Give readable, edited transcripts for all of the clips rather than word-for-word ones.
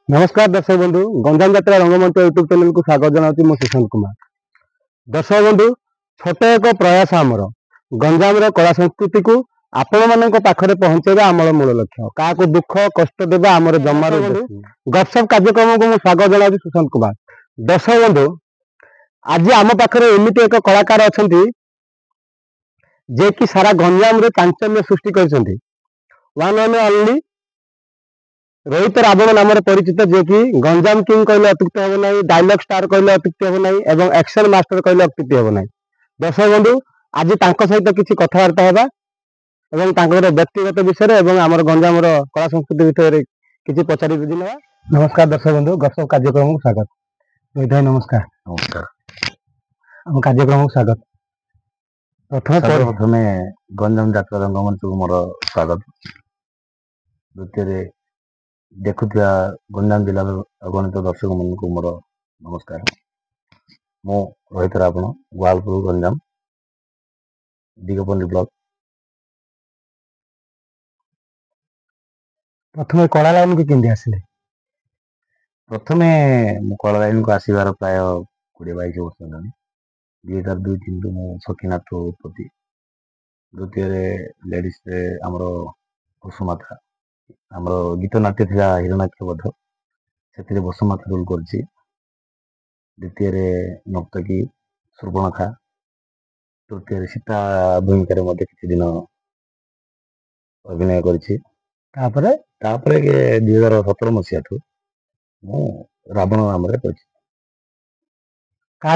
नमस्कार दर्शक बंधु गंजाम जात्रा रंगमंच यूट्यूब चैनल को स्वागत जनाऊँ मो सुशांत कुमार। दर्शक बंधु छोट एक प्रयास आमर गंजाम कला संस्कृति को आपण मान पाखे पहुंचेगा आमर मूल लक्ष्य। क्या दुख कष्ट देवा आमर जमार गपसप कार्यक्रम को स्वागत जनाऊँ सुशांत कुमार। दर्शक बंधु आज आम पाखे एमती एक कलाकार अच्छा जे कि सारा गंजाम चांचल्य सृष्टि कर one and only Rohit Ravan नाम परिचित जे कि गंजाम किंग कहले अत्युक्ति हम ना, डायलॉग स्टार कहले अत्युक्ति हम ना एवं एक्शन मास्टर कहले अत्युक्ति हम ना। दर्शक बंधु आज सहित किसी कथबार्ता है और व्यक्तिगत विषय एवं आम गंजाम कला संस्कृति विषय किसी पचारि बुझी ना। नमस्कार दर्शक बंधु गपसप कार्यक्रम को स्वागत। रोहित भाई नमस्कार। नमस्कार। आम कार्यक्रम को स्वागत। प्रथम गंजाम जात्रा रंगमंच को मोर स्वागत। द्वितीय देखुथिया गंजाम जिला अगणित दर्शक मन को मोर नमस्कार। मो रोहित रावण गोपालपुर गंजाम दिगपल्ली ब्लॉक। प्रथम कला लाइन को केंदी आसिले? प्रथम कला लाइन को आसबार प्राय 20-22 वर्ष होगा। 2002-2003 मु सखीनाथ उत्पत्ति। द्वितीय लेडीज आमर कुसुमाथा आमर गीत नाट्य था हिरणाक्ष बध से बसुमाथा रोल कर। द्वितीय नर्तकी सुर्पणखा। तृतीय सीता भूमिकार किसी दिन अभिनय कर। 2017 मसीहा ठू मु रावण नाम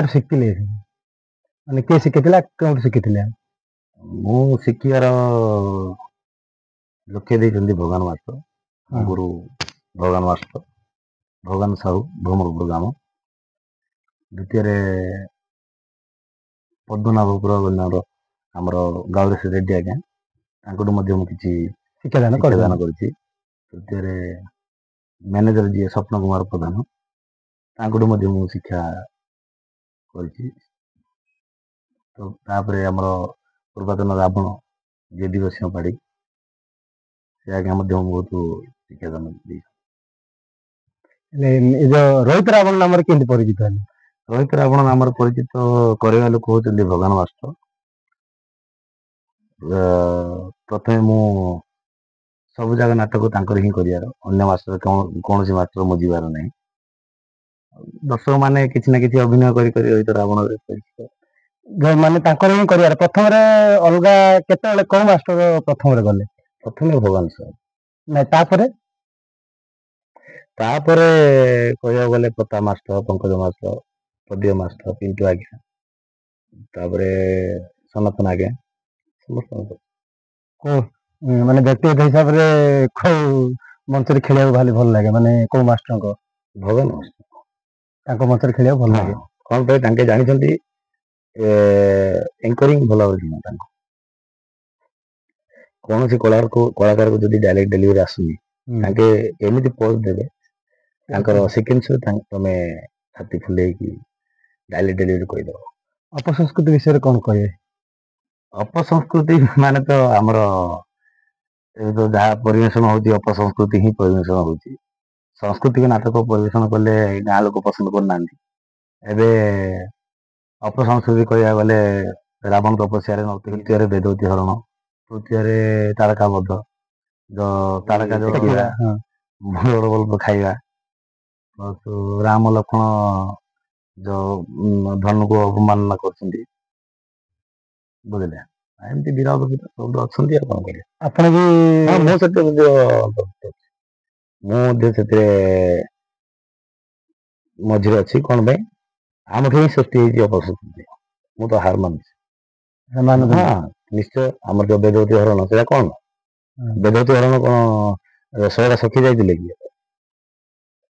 शिखिले माने के शिखिला कौन शिखिले? मु शिखार लक्ष्य देते भगवान मास्टर गुरु भगवान मास्टर भगवान साहू भ्रमरपुर ग्राम। द्वितीय पद्मनाभपुर आमर गौरेश रेड्डी आज्ञा किसी शिक्षादान कर। तृतीय मैनेजर जी स्वप्न कुमार प्रधान शिक्षा कर। तो आमर पूर्वतन रावण जे दिवस पाड़ी से आज्ञा बहुत शिक्षादान दी। रोहित रावण नाम परिचित है? रोहित रावण नाम परिचित करवा लोक होती भगवान मास्टर। प्रथम मु सब जगह नाटक हिं कर मास्टर कौन सी मास्टर मु जीवार ना। दर्शक मैंने किसी ना कि अभिनय कर रोहित रावण माने हिं कर प्रथम अलग केत कौ मास्टर प्रथम गले? प्रथम भगवान साहब ना तापर कह गले प्रताप मास्टर पंकज मास्टर पद्य मास्टर पिंटू आज्ञा तापर सनातन आज्ञा समस्त माने व्यक्तिगत हिसाब से मंच खेल भारी भल लगे माने को मास्टर को भगवान मास्टर मंच खेल भल लगे कौन पे जानी एंकरिंग भल कौन सी कलाकार को जब डायरेक्ट डेलीवरी आसुनी एमती पोज देवे सिक्वेन्स तुम छाती फुले डायरेक्ट डेलीवरी करदेव। अपसंस्कृति विषय कौन कहे? अपसंस्कृति माने तो आमर तो जहाँ परिवेशन होती अपसंस्कृति ही परिवेशन होती। सांस्कृतिक नाटक परिवेशन कले गाँ लोक पसंद करना। अपसंस्कृति कह गले रावण तपस्या तृतीय वेदवती हरण तृतीय तारका बध जो तारका जो बड़ खाଇବା राम लक्ष्मण जो धनु को अवमानना कर बुझे एमती विरोध सब अच्छा कौन कर मुझे मझे अच्छी कौन भाई आम ही सृष्टि अपसंस्कृति मु तो हार मान। हाँ निश्चय आम जो वेदवती हरण से कौन वेदवती हरण कौन 100 सखी जाइए कि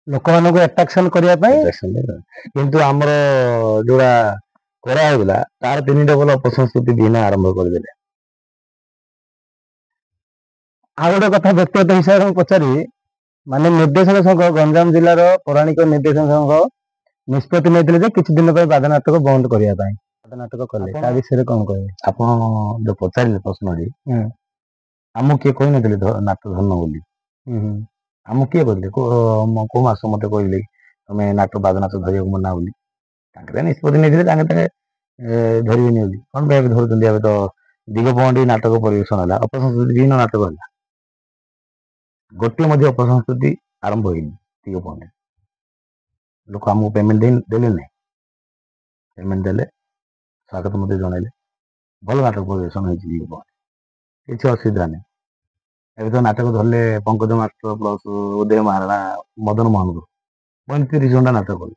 लोक मान एट्राक्शन किंतु आमर जोड़ा कराला तार 3 डबल अपसंस्कृति दिन आरंभ करदे। आ गोटे कथा व्यक्तिगत हिसाब से पचारि माने निर्देशन संघ गंजाम जिलार पौराणिक निर्देशन संघ निष्पत्ति नहीं किसी दिन बाध नाटक बंद करने बाध नाटक कले विषय कौन कहे? आप जो पचारे प्रश्न आमको किए कही नाटक धर्म बोली ଆମକୁ କିଏ କହିଲେ କୋଉ ମାସ ମତେ କହିଲେ ତମେ ବାଦ ନାଚ ଧରିବାକୁ ମନା ବୋଲି ତାଙ୍କେ ନିଷ୍ପତ୍ତି ନେଇଥିଲେ ତାଙ୍କେ ଧରିବେନି ବୋଲି କଣ ପାଇଁ ଏବେ ଧରୁଛନ୍ତି ଏବେ ତ ଦିଗପହଣ୍ଡି ନାଟକ ପରିବେଷଣ ହେଲା ଅପସଂସ୍କୃତି ବିଭିନ୍ନ ନାଟକ ହେଲା ଗୋଟିଏ ମଧ୍ୟ ଅପସଂସ୍କୃତି ଆରମ୍ଭ ହେଇନି ଦିଗପହଣ୍ଡି ଲୋକ ଆମକୁ ପେମେଣ୍ଟ ଦେଲେ ନାହିଁ ପେମେଣ୍ଟ ଦେଲେ ସ୍ୱାଗତ ମତେ ଜଣାଇଲେ ଭଲ ନାଟକ ପରିବେଷଣ ହେଇଛି ଦିଗପହଣ୍ଡି କିଛି ଅସୁବିଧା ନାହିଁ ଏବେ ତ ନାଟକ ଧରିଲେ ପଙ୍କଜ ମାଷ୍ଟର ପ୍ଲସ ଉଦୟ ମହାରଣା ମଦନ ମୋହନକୁ 35 ଘଣ୍ଟା ନାଟକ କଲେ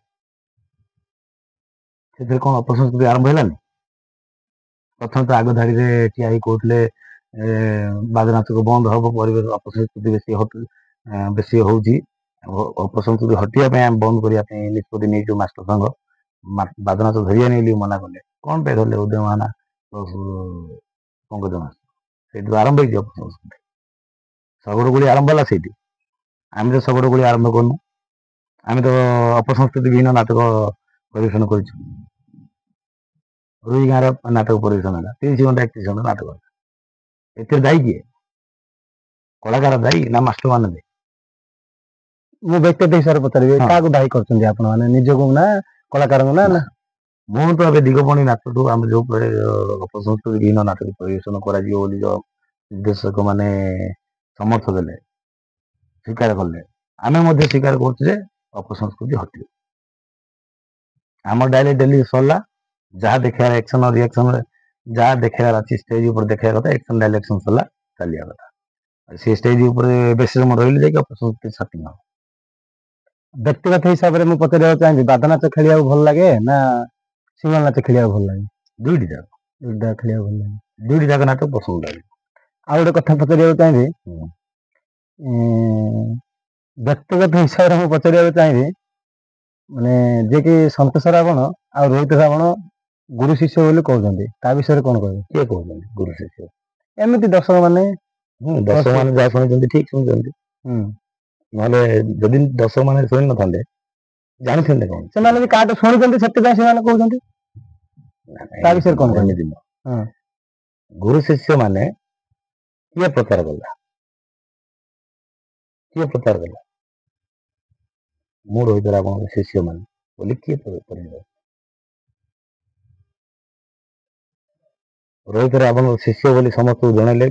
ସେଥିରେ କଣ ଅପସଂସ୍କୃତି ଆରମ୍ଭ ହେଲାନି ପ୍ରଥମେ ତ ଆଗ ଧାଡ଼ିରେ ଠିଆ ହେଇ କହୁଥିଲେ ବାଦ ନାଚକ ବନ୍ଦ ହବ ପରିବେଶ ଅପସଂସ୍କୃତି ବେଶୀ ହଉଛି ଅପସଂସ୍କୃତି ହଟିବା ପାଇଁ ଆମେ ବନ୍ଦ କରିବା ପାଇଁ ନିଷ୍ପତ୍ତି ନେଇଛୁ ମାଷ୍ଟର ସଂଘ ବାଦ ନାଚ ଧରିବାନି ବୋଲି ମନା କଲେ କଣ ପାଇଁ ଧରିଲେ ଉଦୟ ମହାରଣା ପଙ୍କଜ ମାଷ୍ଟର ସେଇଠୁ ଆରମ୍ଭ ହେଇଛି ଅପସଂସ୍କୃତି ଶଗଡ଼ ଗୁଳି ଆରମ୍ଭ ହେଲା ସେଇଠି ଆମେ ତ ଶଗଡ଼ ଗୁଳି ଆରମ୍ଭ କରୁନୁ ଆମେ ତ ଅପସଂସ୍କୃତି ବିଭିନ୍ନ ନାଟକ ପରିବେଷଣ କରିଛୁ ରୋହି ଗାଁର ନାଟକ ପରିବେଷଣ ହେଲା 30 ଘଣ୍ଟା 31 ଘଣ୍ଟା ନାଟକ ହେଲା ଏଥିରେ ଦାୟୀ କିଏ କଳାକାର ଦାୟୀ ନା ମାଷ୍ଟର ମାନେ ଦାୟୀ ମୁଁ ବ୍ୟକ୍ତିଗତ ହିସାବରେ ପଚାରିବି କାହାକୁ ଦାୟୀ କରୁଛନ୍ତି ଆପଣ ମାନେ ନିଜକୁ ନା କଳାକାରଙ୍କୁ ନା ମୁଁ ତ ଏବେ ଦିଗପହଣ୍ଡି ନାଟକଠୁ ଆମେ ଯୋଉ ଅପସଂସ୍କୃତି ବିଭିନ୍ନ ନାଟକ ପରିବେଷଣ କରାଯିବ ବୋଲି ନିର୍ଦ୍ଦେଶକ ମାନେ ସମର୍ଥ ଦେଲେ ସ୍ୱୀକାର କଲେ ଆମେ ମଧ୍ୟ ସ୍ୱୀକାର କରୁଛୁ ଯେ ଅପସଂସ୍କୃତି ହଟିବ ଆମ ଡାଇରେକ୍ଟ ଡେଲି ସରିଲା ଯାହା ଦେଖେଇବାର ଆକ୍ସନ ରିଆକ୍ସନ ଯାହା ଦେଖେଇବାର ଅଛି ଷ୍ଟେଜ ଉପରେ ଦେଖେଇବା କଥା ଆକ୍ସନ ଡାଇରେକ୍ସନ ସରିଲା ଚାଲିବା କଥା ସେ ଷ୍ଟେଜ ଉପରେ ବେଶୀ ସମୟ ରହିଲେ ଯାଇକି ଅପସଂସ୍କୃତି ସାର୍ଟିଂ ହବ ବ୍ୟକ୍ତିଗତ ହିସାବରେ ମୁଁ ପଚାରିବାକୁ ଚାହିଁବି ବାଦ ନାଚ ଖେଳିବାକୁ ଭଲ ଲାଗେ ନା ସିଙ୍ଗଲ ନାଚ ଖେଳିବାକୁ ଭଲ ଲାଗେ ଦୁଇଟି ଯାକ ଖେଳିବାକୁ ଭଲ ଲାଗେ ଦୁଇଟି ଯାକ ନାଟକ ପସନ୍ଦ ଲାଗେ ଆଉ ଗୋଟେ କଥା ପଚାରିବାକୁ ଚାହିଁବି ବ୍ୟକ୍ତିଗତ ହିସାବରେ ମୁଁ ପଚାରିବାକୁ ଚାହିଁବି ମାନେ ଯିଏକି ସନ୍ତୋଷ ରାବଣ ଆଉ ରୋହିତ ରାବଣ ଗୁରୁ ଶିଷ୍ୟ ବୋଲି କହୁଛନ୍ତି ତା ବିଷୟରେ କଣ କହିବେ କିଏ କହୁଛନ୍ତି ଗୁରୁ ଶିଷ୍ୟ ଏମିତି ଦର୍ଶକ ମାନେ ଦର୍ଶକ ମାନେ ଯାହା ଶୁଣିଛନ୍ତି ଠିକ ଶୁଣିଛନ୍ତି ନହେଲେ ଯଦି ଦର୍ଶକ ମାନେ ଶୁଣି ନଥାନ୍ତେ ଜାଣିଥାନ୍ତେ କଣ ସେମାନେ ବି କାହାଠୁ ଶୁଣିଛନ୍ତି ସେଥିପାଇଁ ସେମାନେ କହୁଛନ୍ତି ତା ବିଷୟରେ କଣ ଏମିତି ଗୁରୁ ଶିଷ୍ୟ ମାନେ କିଏ ପ୍ରଚାର କଲା ମୁଁ ରୋହିତ ରାବଣଙ୍କ ଶିଷ୍ୟ ମାନେ ବୋଲି କିଏ ରୋହିତ ରାବଣଙ୍କ ଶିଷ୍ୟ ବୋଲି ସମସ୍ତଙ୍କୁ ଜଣେଇଲେ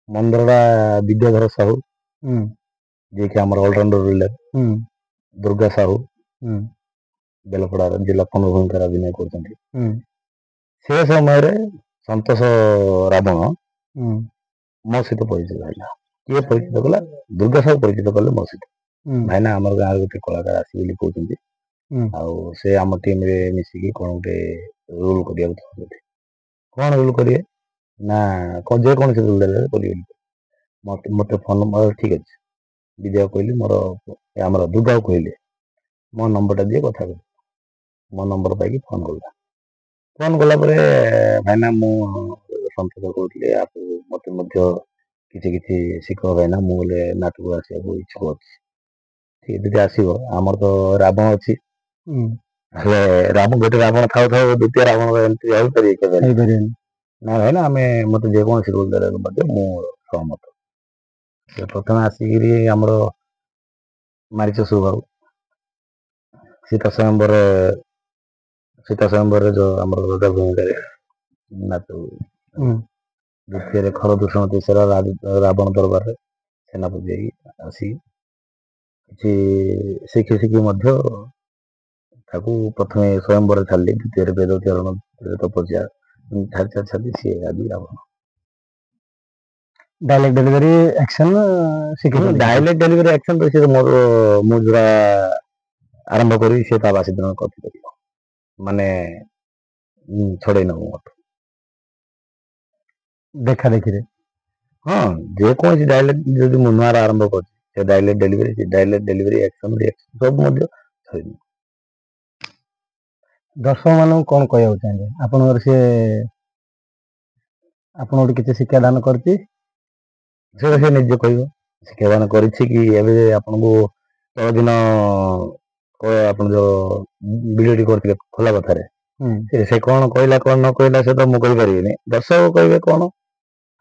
ମନ୍ଦରଡା ବିଦ୍ୟାଧର ସାହୁ ଯିଏକି ଆମର ଅଲରାଉଣ୍ଡର ରୁଲର ଦୁର୍ଗା ସାହୁ ବେଲପଡାର ଜିଲ୍ଲା ଭୂମିକାର ଅଭିନୟ କରୁଛନ୍ତି ସେ ସମୟରେ ସନ୍ତୋଷ ରାବଣ ମୋ ସହିତ ପରିଚିତ ହେଲା କିଏ ପରିଚିତ କଲା ଦୁର୍ଗା ସାହୁ ପରିଚିତ କଲେ ମୋ ସହିତ ଭାଇନା ଆମର ଗାଁରେ ଗୋଟେ କଳାକାର ଆସିବେ ବୋଲି କହୁଛନ୍ତି ଆଉ ସେ ଆମ ଟିମରେ ମିଶିକି କଣ ଗୋଟେ ରୋଲ କରିବାକୁ ଚାହୁଁଛନ୍ତି କଣ ରୋଲ କରିବେ ନା ଯେକୌଣସି ରୋଲ ଦେଲେ କରିବେ ମତେ ଫୋନ ଠିକ ଅଛି ବିଜୟ କହିଲି ମୋର ଆମର ଦୁର୍ଗାକୁ କହିଲେ ମୋ ନମ୍ବରଟା ଦିଏ କଥା କଲି ମୋ ନମ୍ବର ପାଇକି ଫୋନ କଲା ପରେ ଭାଇନା ମୁଁ ସନ୍ତୋଷ କହୁଥିଲି ମତେ ମଧ୍ୟ କିଛି ଶିଖ ଭାଇନା ମୁଁ ବୋଲେ ନାଟକ ଆସିବାକୁ ଇଚ୍ଛୁକ ଅଛି ଠିକ ଯଦି ଆସିବ ଆମର ତ ରାବଣ ଅଛି ହେଲେ ଗୋଟେ ରାବଣ ଥାଉ ଦ୍ୱିତୀୟ ରାବଣ ଏମିତି ହେଇପାରିବେ କେବେ ନା ଭାଇନା ମତେ ଯେକୌଣସି ରୋଲ ଦେବାକୁ ମଧ୍ୟ ମୁଁ ସହମତ ସେ ପ୍ରଥମେ ଆସିକିରି ଆମର ମାରିଚ ସୁବାବୁ ସୀତା ସ୍ୱୟଂବରରେ ଯୋଉ ଆମର ରଜା ଭୂମିକାରେ ନାଚ ଦ୍ୱିତୀୟରେ ଖର ଦୂଷଣ ତିସରା ରାବଣ ଦରବାରରେ ସେନାପତି ହେଇକି ଆସି କିଛି ଶିଖି ମଧ୍ୟ ତାକୁ ପ୍ରଥମେ ସ୍ୱୟଂବରରେ ଛାଡିଲି ଦ୍ୱିତୀୟରେ ବେଦ ଚରଣ ତପସ୍ୟା ଛାଡି ସିଏ ଆଜି Ravana dialect delivery action dialect delivery action ତ ସେ ମୋର ମୁଁ ଯୋଉଟା ଆରମ୍ଭ କରିବି ସେ ତା ବାସି ଦିନ କରିପାରିବ ମାନେ ଛଡେଇ ନବ ମତ ଦେଖା ଦେଖିରେ ହଁ ଯେକୌଣସି ଡାଇଲେକ୍ଟ ଯଦି ମୁଁ ନୂଆର ଆରମ୍ଭ କରୁଛି ସେ ଡାଇଲେକ୍ଟ ଡେଲିଭରି ଆକ୍ସନ ସବୁ ମଧ୍ୟ ଛଡେଇ ଦର୍ଶକ ମାନଙ୍କୁ କଣ କହିବାକୁ ଚାହିଁବେ ଆପଣଙ୍କର ସିଏ ଆପଣ ଗୋଟେ କିଛି ଶିକ୍ଷାଦାନ କରିଛି ସେଟା ସେ ନିଜେ କହିବ ଶିକ୍ଷାଦାନ କରିଛି କି ଏବେ ଆପଣଙ୍କୁ ଦିନ ଆପଣ ଯୋଉ ଭିଡିଓଟି କରିଥିଲେ ଖୋଲା କଥାରେ ସେ କଣ କହିଲା କଣ ନ କହିଲା ସେ ତ ମୁଁ କହିପାରିବିନି ଦର୍ଶକ କହିବେ କଣ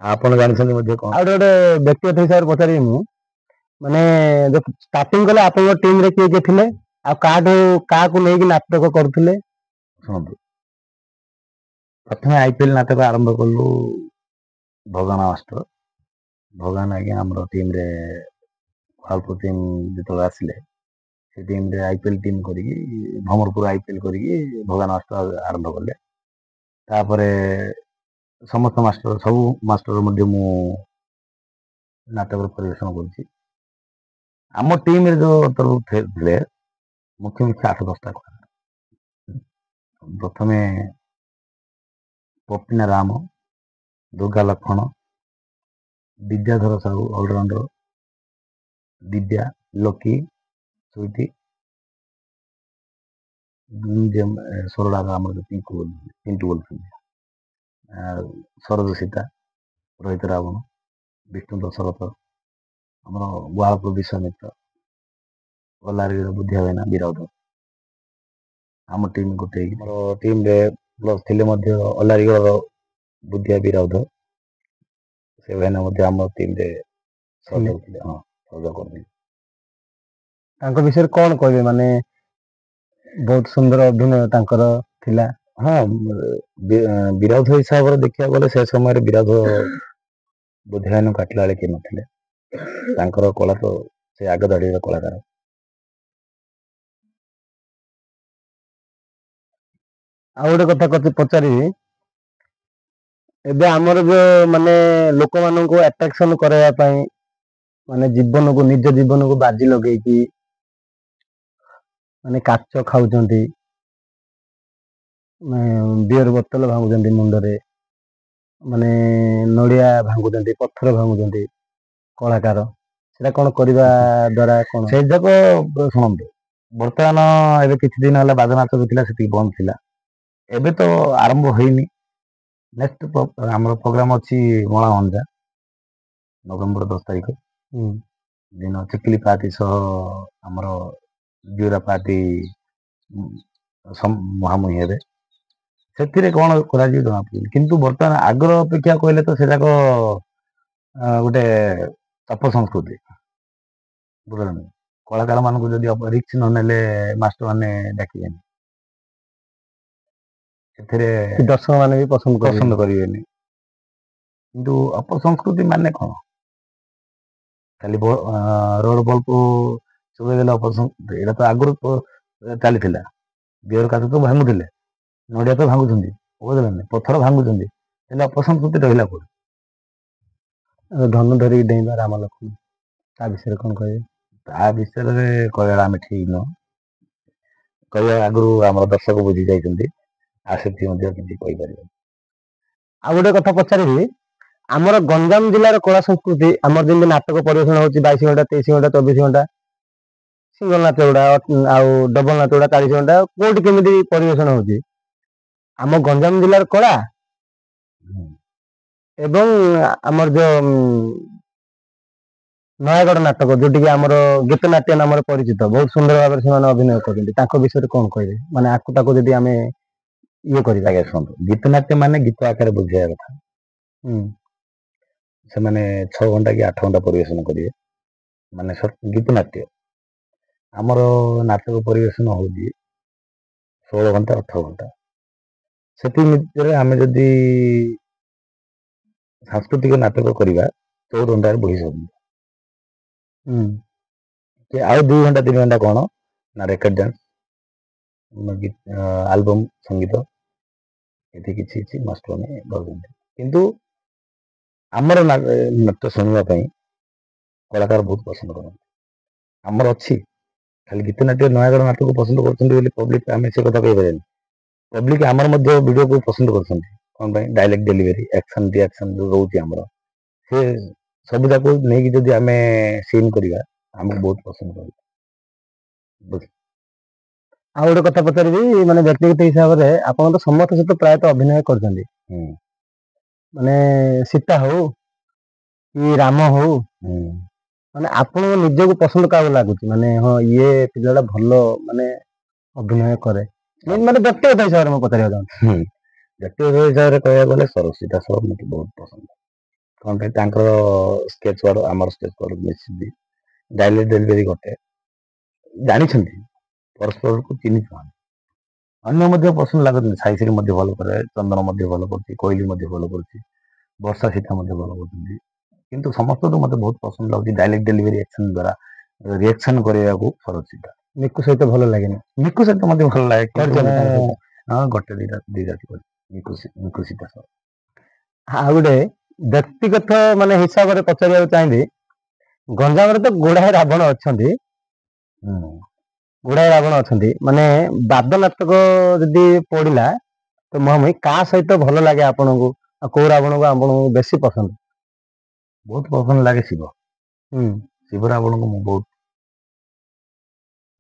ଆପଣ ଜାଣିଛନ୍ତି ମଧ୍ୟ କଣ ଆଉ ଗୋଟେ ବ୍ୟକ୍ତିଗତ ହିସାବରେ ପଚାରିବି ମୁଁ ମାନେ ଷ୍ଟାର୍ଟିଂ କଲେ ଆପଣଙ୍କ ଟିମ୍ ରେ କିଏ କିଏ ଥିଲେ ଆଉ କାହାକୁ ନେଇକି ନାଟକ କରୁଥିଲେ? ଶୁଣନ୍ତୁ, ପ୍ରଥମେ ଆଇପିଏଲ ନାଟକ ଆରମ୍ଭ କଲୁ ଭଗବାନ ମାଷ୍ଟର। ଭଗବାନ ଆଜ୍ଞା ଆମର ଟିମରେ ଅଳ୍ପ ଟିମ୍ ଯେତେବେଳେ ଆସିଲେ ସେ ଟିମରେ ଆଇପିଏଲ ଟିମ୍ କରିକି ଭମରପୁର ଆଇପିଏଲ କରିକି ଭଗବାନ ମାଷ୍ଟର ଆରମ୍ଭ କଲେ। ତାପରେ ସମସ୍ତ ମାଷ୍ଟର ସବୁ ମାଷ୍ଟର ମଧ୍ୟ ମୁଁ ନାଟକରେ ପରିବେଷଣ କରୁଛି। ଆମ ଟିମରେ ଯୋଉ ଥିଲେ ମୁଖ୍ୟ ମୁଖ୍ୟ 8-10ଟା କଳାକାର। ପ୍ରଥମେ ପପିନା ରାମ, ଦୁର୍ଗା ଲକ୍ଷ୍ମଣ, ବିଦ୍ୟାଧର ସାହୁ ଅଲରାଉଣ୍ଡର, ଦିବ୍ୟା, ଲକି, ସୁଇଟି, ସରଳାର ଆମର ପିଣ୍ଟୁ ବୋଲୁଛନ୍ତି, ସରୋଜ ସୀତା, ରୋହିତ ରାବଣ, ବିଷ୍ଣୁ ଦଶରଥ, ଆମର ଗୁହାଳପୁର ବିଶ୍ୱାମିତ୍ର, ବଲାରିର ବୁଦ୍ଧିଆ ଭାଇନା, ବିରାଟ। ଆମ ଟିମ୍ ଗୋଟେ ଆମର ଟିମରେ ପ୍ଲସ୍ ଥିଲେ ମଧ୍ୟ ଅଲାରିଗଡ଼ର ବୁଦ୍ଧିଆ ବିରାଉଧ, ସେ ଭାଇନା ମଧ୍ୟ ଆମ ଟିମରେ ସହଯୋଗ ଥିଲେ। ହଁ, ସହଯୋଗ କରିଥିଲେ। ତାଙ୍କ ବିଷୟରେ କଣ କହିବେ? ମାନେ ବହୁତ ସୁନ୍ଦର ଅଭିନୟ ତାଙ୍କର ଥିଲା। ହଁ, ବିରାଧ ହିସାବରେ ଦେଖିବାକୁ ଗଲେ ସେ ସମୟରେ ବିରାଧ ବୁଦ୍ଧିଆ ଭାଇନାଙ୍କୁ କାଟିଲା ବେଳେ କିଏ ନଥିଲେ। ତାଙ୍କର କଳା ତ ସେ ଆଗ ଧାଡ଼ିର କଳାକାର। ଆଉ ଗୋଟେ କଥା ପଚାରିବି, ଏବେ ଆମର ଯୋଉ ମାନେ ଲୋକମାନଙ୍କୁ ଆଟ୍ରାକ୍ସନ କରାଇବା ପାଇଁ ମାନେ ନିଜ ଜୀବନକୁ ବାଜି ଲଗେଇକି ମାନେ କାଚ ଖାଉଛନ୍ତି, ବିୟର ବୋତଲ ଭାଙ୍ଗୁଛନ୍ତି ମୁଣ୍ଡରେ, ମାନେ ନଡ଼ିଆ ଭାଙ୍ଗୁଛନ୍ତି, ପଥର ଭାଙ୍ଗୁଛନ୍ତି କଳାକାର। ସେଟା କଣ କରିବା ଦ୍ଵାରା କଣ? ସେଇ ଯାକ ଶୁଣନ୍ତୁ, ବର୍ତ୍ତମାନ ଏବେ କିଛି ଦିନ ହେଲା ବାଦ ନାଚ ଥିଲା ସେତିକି ବନ୍ଦ ଥିଲା। ଏବେ ତ ଆରମ୍ଭ ହେଇନି। ନେକ୍ସଟ ଆମର ପ୍ରୋଗ୍ରାମ ଅଛି ମଳାମଞ୍ଜା, ନଭେମ୍ବର 10 ତାରିଖ ଦିନ ଚିକିଲି ପାର୍ଟି ସହ ଆମର ଜିରା ପାର୍ଟି ମୁହାଁମୁହିଁ ହେବେ। ସେଥିରେ କଣ କରାଯିବ ଜଣାପଡ଼ିବନି, କିନ୍ତୁ ବର୍ତ୍ତମାନ ଆଗ୍ରହ ଅପେକ୍ଷା କହିଲେ ତ ସେ ଯାକ ଗୋଟେ ଅପସଂସ୍କୃତି। ବୁଝିଲନି, କଳାକାର ମାନଙ୍କୁ ଯଦି ରିକ୍ସ ନ ନେଲେ ମାଷ୍ଟର ମାନେ ଡାକିବେନି। ସେଥିରେ ଦର୍ଶକ ମାନେ ବି ପସନ୍ଦ କରିବେନି। କିନ୍ତୁ ଅପସଂସ୍କୃତି ମାନେ କଣ? ଖାଲି ରୋଡ ବଲକୁ ଚୋବେଇ ଦେଲେ ଅପସଂସ୍କୃତି। ଏଇଟା ତ ଆଗରୁ ଚାଲିଥିଲା। ବିୟର କାଚ ତ ଭାଙ୍ଗୁଥିଲେ, ନଡ଼ିଆ ତ ଭାଙ୍ଗୁଛନ୍ତି, ବୁଝିଲେ, ପଥର ଭାଙ୍ଗୁଛନ୍ତି, ହେଲେ ଅପସଂସ୍କୃତି ରହିଲା କୋଉଠି? ଧନୁ ଧରିକି ଡେଇଁବା ରାମ ଲକ୍ଷ୍ମଣ, ତା ବିଷୟରେ କଣ କହିବେ? ତା ବିଷୟରେ କହିବା ଆମେ ଠିକ ନୁହଁ। କହିବା ଆଗରୁ ଆମର ଦର୍ଶକ ବୁଝି ଯାଇଛନ୍ତି, ଆଉ ସେଠି ମଧ୍ୟ କିଛି କହିପାରିବେନି। ଆଉ ଗୋଟେ କଥା ପଚାରିବି, ଆମର ଗଞ୍ଜାମ ଜିଲ୍ଲାର କଳା ସଂସ୍କୃତି, ଆମର ଯେମିତି ନାଟକ ପରିବେଷଣ ହଉଛି 22 ଘଣ୍ଟା, 23 ଘଣ୍ଟା, 24 ଘଣ୍ଟା, ସିଙ୍ଗଲ ନାଚ ଗୁଡା ଆଉ ଡବଲ ନାଚ ଗୁଡା 40 ଘଣ୍ଟା, କୋଉଠି କେମିତି ପରିବେଷଣ ହଉଛି। ଆମ ଗଞ୍ଜାମ ଜିଲ୍ଲାର କଳା ଏବଂ ଆମର ଯୋଉ ନୟାଗଡ଼ ନାଟକ, ଯୋଉଠିକି ଆମର ଗୀତ ନାଟ୍ୟ ନାମରେ ପରିଚିତ, ବହୁତ ସୁନ୍ଦର ଭାବରେ ସେମାନେ ଅଭିନୟ କରୁଛନ୍ତି। ତାଙ୍କ ବିଷୟରେ କଣ କହିବେ? ମାନେ ଆକୁ ତାକୁ ଯଦି ଆମେ ଇଏ କରିବା। ଆଜ୍ଞା ଶୁଣନ୍ତୁ, ଗୀତ ନାଟ୍ୟ ମାନେ ଗୀତ ଆକାରରେ ବୁଝେଇବା କଥା। ସେମାନେ 6 ଘଣ୍ଟା କି 8 ଘଣ୍ଟା ପରିବେଷଣ କରିବେ, ମାନେ ଗୀତ ନାଟ୍ୟ। ଆମର ନାଟକ ପରିବେଷଣ ହଉଛି 16 ଘଣ୍ଟା 18 ଘଣ୍ଟା। ସେଥି ଭିତରେ ଆମେ ଯଦି ସାଂସ୍କୃତିକ ନାଟକ କରିବା 14 ଘଣ୍ଟାରେ ବହି ଆଉ 2 ଘଣ୍ଟା 3 ଘଣ୍ଟା କଣ ନା ରେକର୍ଡ ଡ୍ୟାନ୍ସ, ଆଲବମ୍ ସଙ୍ଗୀତ, ଏଠି କିଛି କିଛି ମାଷ୍ଟର ମାନେ କରୁଛନ୍ତି। କିନ୍ତୁ ଆମର ନାଟ୍ୟ ଶୁଣିବା ପାଇଁ କଳାକାର ବହୁତ ପସନ୍ଦ କରନ୍ତି। ଆମର ଅଛି, ଖାଲି ଗୀତ ନାଟ୍ୟ ନୟାଗଡ଼ ନାଟକୁ ପସନ୍ଦ କରୁଛନ୍ତି ବୋଲି ପବ୍ଲିକ ଆମେ ସେ କଥା କହିପାରିବାନି। ପବ୍ଲିକ ଆମର ମଧ୍ୟ ଭିଡିଓକୁ ପସନ୍ଦ କରୁଛନ୍ତି। କଣ ପାଇଁ? ଡାଇଲେକ୍ଟ ଡେଲିଭରି, ଆକ୍ସନ ରିଆକ୍ସନ ଯୋଉ ରହୁଛି ଆମର, ସେ ସବୁ ଯାକୁ ନେଇକି ଯଦି ଆମେ ସିନ୍ କରିବା, ଆମକୁ ବହୁତ ପସନ୍ଦ କରିବେ। ଆଉ ଗୋଟେ କଥା ପଚାରିବି, ମାନେ ବ୍ୟକ୍ତିଗତ ହିସାବରେ ଆପଣ ତ ସମସ୍ତ ସହିତ ପ୍ରାୟତଃ ଅଭିନୟ କରିଛନ୍ତି। ମାନେ ସୀତା ହଉ କି ରାମ ହଉ, ମାନେ ଆପଣଙ୍କୁ ନିଜକୁ ପସନ୍ଦ କାହାକୁ ଲାଗୁଛି? ମାନେ ହଁ, ଇଏ ପିଲା ଟା ଭଲ ମାନେ ଅଭିନୟ କରେ, ମାନେ ବ୍ୟକ୍ତିଗତ ହିସାବରେ ମୁଁ ପଚାରିବାକୁ ଚାହୁଁଛି। ବ୍ୟକ୍ତିଗତ ହିସାବରେ କହିବାକୁ ଗଲେ ସରୋଜ ସହ ମତେ ବହୁତ ପସନ୍ଦ। କଣ ପାଇଁ? ତାଙ୍କର ସ୍କେଚ ୱାର୍କ ଆମର ସ୍କେଚ ୱାର୍କ ମିଶିଛି, ଡାଇରେକ୍ଟ ଡେଲିଭରି ଗୋଟେ ଜାଣିଛନ୍ତି ପରସ୍ପରକୁ ଚିହ୍ନିଛନ୍ତି। ଅନ୍ୟ ମଧ୍ୟ ପସନ୍ଦ ଲାଗୁଛନ୍ତି। ସାଇଶ୍ରୀ ମଧ୍ୟ ଭଲ କରେ, ଚନ୍ଦନ ମଧ୍ୟ ଭଲ କରୁଛି, କୋଇଲି ମଧ୍ୟ ଭଲ କରୁଛି, ବର୍ଷା ସୀତା ମଧ୍ୟ ଭଲ କରୁଛନ୍ତି। କିନ୍ତୁ ସମସ୍ତଙ୍କୁ ମୋତେ ବହୁତ ପସନ୍ଦ ଲାଗୁଛି ଡାଇରେକ୍ଟ ଡେଲିଭରି ଆକ୍ସନ ଦ୍ୱାରା ରିଆକ୍ସନ କରିବାକୁ ଫରକ ସେଇଟା। ନିକୁ ସହିତ ଭଲ ଲାଗେନି? ନିକୁ ସହିତ ମଧ୍ୟ ଭଲ ଲାଗେ, କିନ୍ତୁ କରିଛନ୍ତି ତାଙ୍କ ସହିତ? ହଁ ଗୋଟେ ଦିଟା ନିକୁ ସୀତା ସହ। ଆଉ ଗୋଟେ ବ୍ୟକ୍ତିଗତ ମାନେ ହିସାବରେ ପଚାରିବାକୁ ଚାହିଁବି, ଗଞ୍ଜାମରେ ତ ଗୁଡାଏ ରାବଣ ଅଛନ୍ତି, ଗୁଡାଏ ରାବଣ ଅଛନ୍ତି, ମାନେ ବାଦ ନାଟକ ଯଦି ପଡିଲା ତ ମୁହାଁମୁହିଁ କାହା ସହିତ ଭଲ ଲାଗେ ଆପଣଙ୍କୁ, ଆଉ କୋଉ ରାବଣକୁ ଆପଣଙ୍କୁ ବେଶୀ ପସନ୍ଦ? ବହୁତ ପସନ୍ଦ ଲାଗେ ଶିବ। ହୁଁ, ଶିବ ରାବଣଙ୍କୁ ମୁଁ ବହୁତ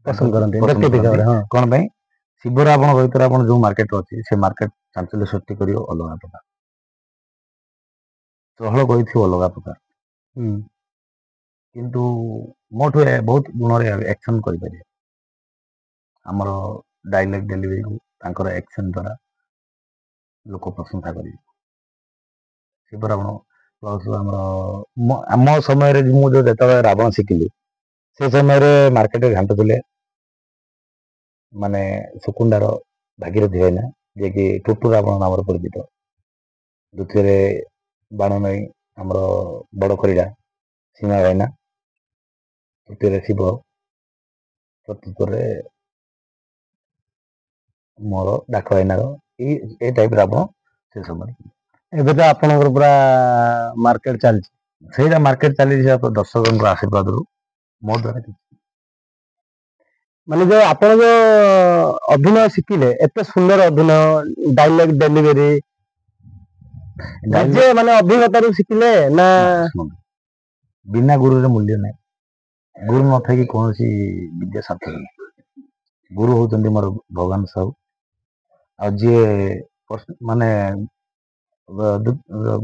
ପସନ୍ଦ କରନ୍ତି ପସନ୍ଦ ବ୍ୟକ୍ତିଗତ କରନ୍ତି। ହିସାବରେ? ହଁ, କଣ ପାଇଁ? ଶିବ ରାବଣ ଭିତରେ ଆପଣ ଯୋଉ ମାର୍କେଟ ଅଛି ସେ ମାର୍କେଟ ଚାଞ୍ଚଲ୍ୟ ସୃଷ୍ଟି କରିବ ଅଲଗା ପ୍ରକାର, ଚହଳ କରିଥିବ ଅଲଗା ପ୍ରକାର, ହୁଁ, କିନ୍ତୁ ମୋଠୁ ବହୁତ ଗୁଣରେ ଆକ୍ସନ କରିପାରିବେ। ଆମର ଡାଇଲେକ୍ଟ ଡେଲିଭରିକୁ ତାଙ୍କର ଆକ୍ସନ ଦ୍ୱାରା ଲୋକ ପ୍ରଶଂସା କରିବେ। ଶିବ ରାବଣ ପ୍ଲସ୍ ଆମର ଆମ ସମୟରେ ମୁଁ ଯୋଉ ଯେତେବେଳେ ରାବଣ ଶିଖିଲି ସେ ସମୟରେ ମାର୍କେଟରେ ଘାଣ୍ଟୁଥିଲେ ମାନେ ସୁକୁଣ୍ଡାର ଭାଗୀରଥୀ ଭାଇନା, ଯିଏକି ଟୁଟୁ ରାବଣ ନାମରେ ପରିଚିତ। ଦ୍ୱିତୀୟରେ ବାଣ ନଈ ଆମର ବଡ଼ ଖରିଡ଼ା ସୀମା ଭାଇନା, ତୃତୀୟରେ ଶିବ, ଚତୁର୍ଥରେ ମୋର ଡାକ ଭାଇନାର ଏଇ ଟାଇପ ରାବଣ ସେ ସମୟରେ। ଏବେ ତ ଆପଣଙ୍କର ପୁରା ମାର୍କେଟ ଚାଲିଛି। ସେଇଟା ମାର୍କେଟ ଚାଲିଛି ଦର୍ଶକଙ୍କର ଆଶୀର୍ବାଦରୁ, ମୋ ଦ୍ୱାରା କିଛି। ମାନେ ଯୋଉ ଆପଣ ଯୋଉ ଅଭିନୟ ଶିଖିଲେ, ଏତେ ସୁନ୍ଦର ଅଭିନୟ, ଡାଇଲଗ ଡେଲିଭରି ନିଜେ ମାନେ ଅଭିଜ୍ଞତାରୁ ଶିଖିଲେ ନା? ବିନା ଗୁରୁରେ ମୂଲ୍ୟ ନାହିଁ। ଗୁରୁ ନଥାଇକି କୌଣସି ବିଦ୍ୟା ସାର୍ଥକ ନାହିଁ। ଗୁରୁ ହଉଛନ୍ତି ମୋର ଭଗବାନ ସାହୁ, ଆଉ ଯିଏ ମାନେ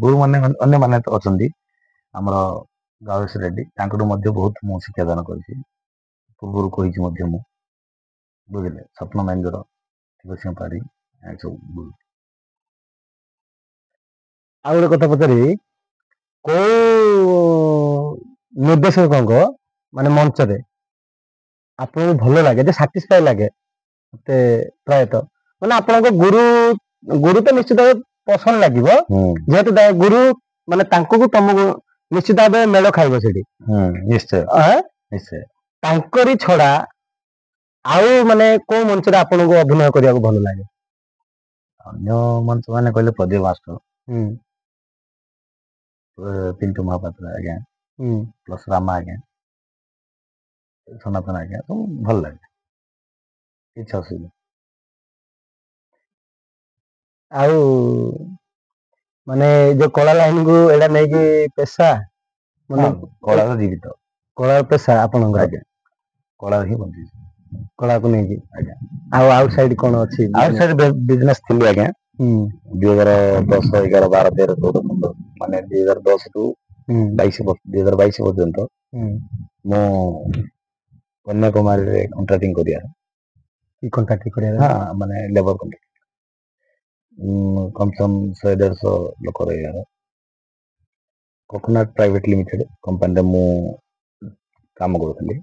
ଗୁରୁ ମାନେ ଅନ୍ୟମାନେ ଅଛନ୍ତି ଆମର ଗାଉସ ରେଡ୍ଡି, ତାଙ୍କଠୁ ମଧ୍ୟ ବହୁତ ମୁଁ ଶିକ୍ଷାଦାନ କରିଛି। ପୂର୍ବରୁ କହିଛି ମଧ୍ୟ ମୁଁ, ବୁଝିଲେ, ସ୍ୱପ୍ନ ମେଞ୍ଜର, ଶିବସିଂହ ପାଢ଼ୀ ସବୁ ଗୁରୁ। ଆଉ ଗୋଟେ କଥା ପଚାରିବି, କୋଉ ନିର୍ଦ୍ଦେଶକଙ୍କ ମାନେ ମଞ୍ଚରେ ଆପଣଙ୍କୁ ଭଲ ଲାଗେ, ଯେ ସାଟିସ୍ଫାଏ ଲାଗେ ମତେ ପ୍ରାୟତଃ, ମାନେ ଆପଣଙ୍କ ଗୁରୁ ତ ନିଶ୍ଚିତ ଭାବେ ପସନ୍ଦ ଲାଗିବ, ଯେହେତୁ ଗୁରୁ ମାନେ ତାଙ୍କୁ ତମକୁ ନିଶ୍ଚିତ ଭାବେ ମେଳ ଖାଇବ ସେଠି। ନିଶ୍ଚୟ ନିଶ୍ଚୟ। ତାଙ୍କରି ଛଡା ଆଉ ମାନେ କୋଉ ମଞ୍ଚରେ ଆପଣଙ୍କୁ ଅଭିନୟ କରିବାକୁ ଭଲ ଲାଗେ? ଅନ୍ୟ ମଞ୍ଚ ମାନେ କହିଲେ ପ୍ରଦୀପ ମାଷ୍ଟର, ପିଣ୍ଟୁ ମହାପାତ୍ର ଆଜ୍ଞା, ପ୍ଲସ୍ ରାମା ଆଜ୍ଞା, ସନାତନ ଆଜ୍ଞା, ସବୁ ଭଲ ଲାଗେ, କିଛି ଅସୁବିଧା। ଆଉ ମାନେ ଯୋଉ କଳା ଲାଇନକୁ ଏଇଟା ନେଇକି ପେସା, ମାନେ କଳାର ଜୀବିତ, କଳାର ପେସା ଆପଣଙ୍କର? ଆଜ୍ଞା, କଳା ହିଁ ବଞ୍ଚିଛି, କଳାକୁ ନେଇକି। ଆଜ୍ଞା। ଆଉ ଆଉଟ ସାଇଡ କଣ ଅଛି? ଆଉଟ ସାଇଡ ବିଜନେସ ଥିଲି ଆଜ୍ଞା। 2010, 11, 12, 13, 14, 15 ମାନେ 2010ରୁ 2022 ପର୍ଯ୍ୟନ୍ତ ମୁଁ କନ୍ୟାକୁମାରୀରେ କଣ୍ଟ୍ରାକ୍ଟିଂ କରିବା, ମାନେ ଲେବର କଣ୍ଟ୍ରାକ୍ଟ, କମ ସେ କମ 100-150 ଲୋକ ରହିବାର କୋକୋନଟ୍ ପ୍ରାଇଭେଟ ଲିମିଟେଡ କମ୍ପାନୀରେ ମୁଁ କାମ କରୁଥିଲି।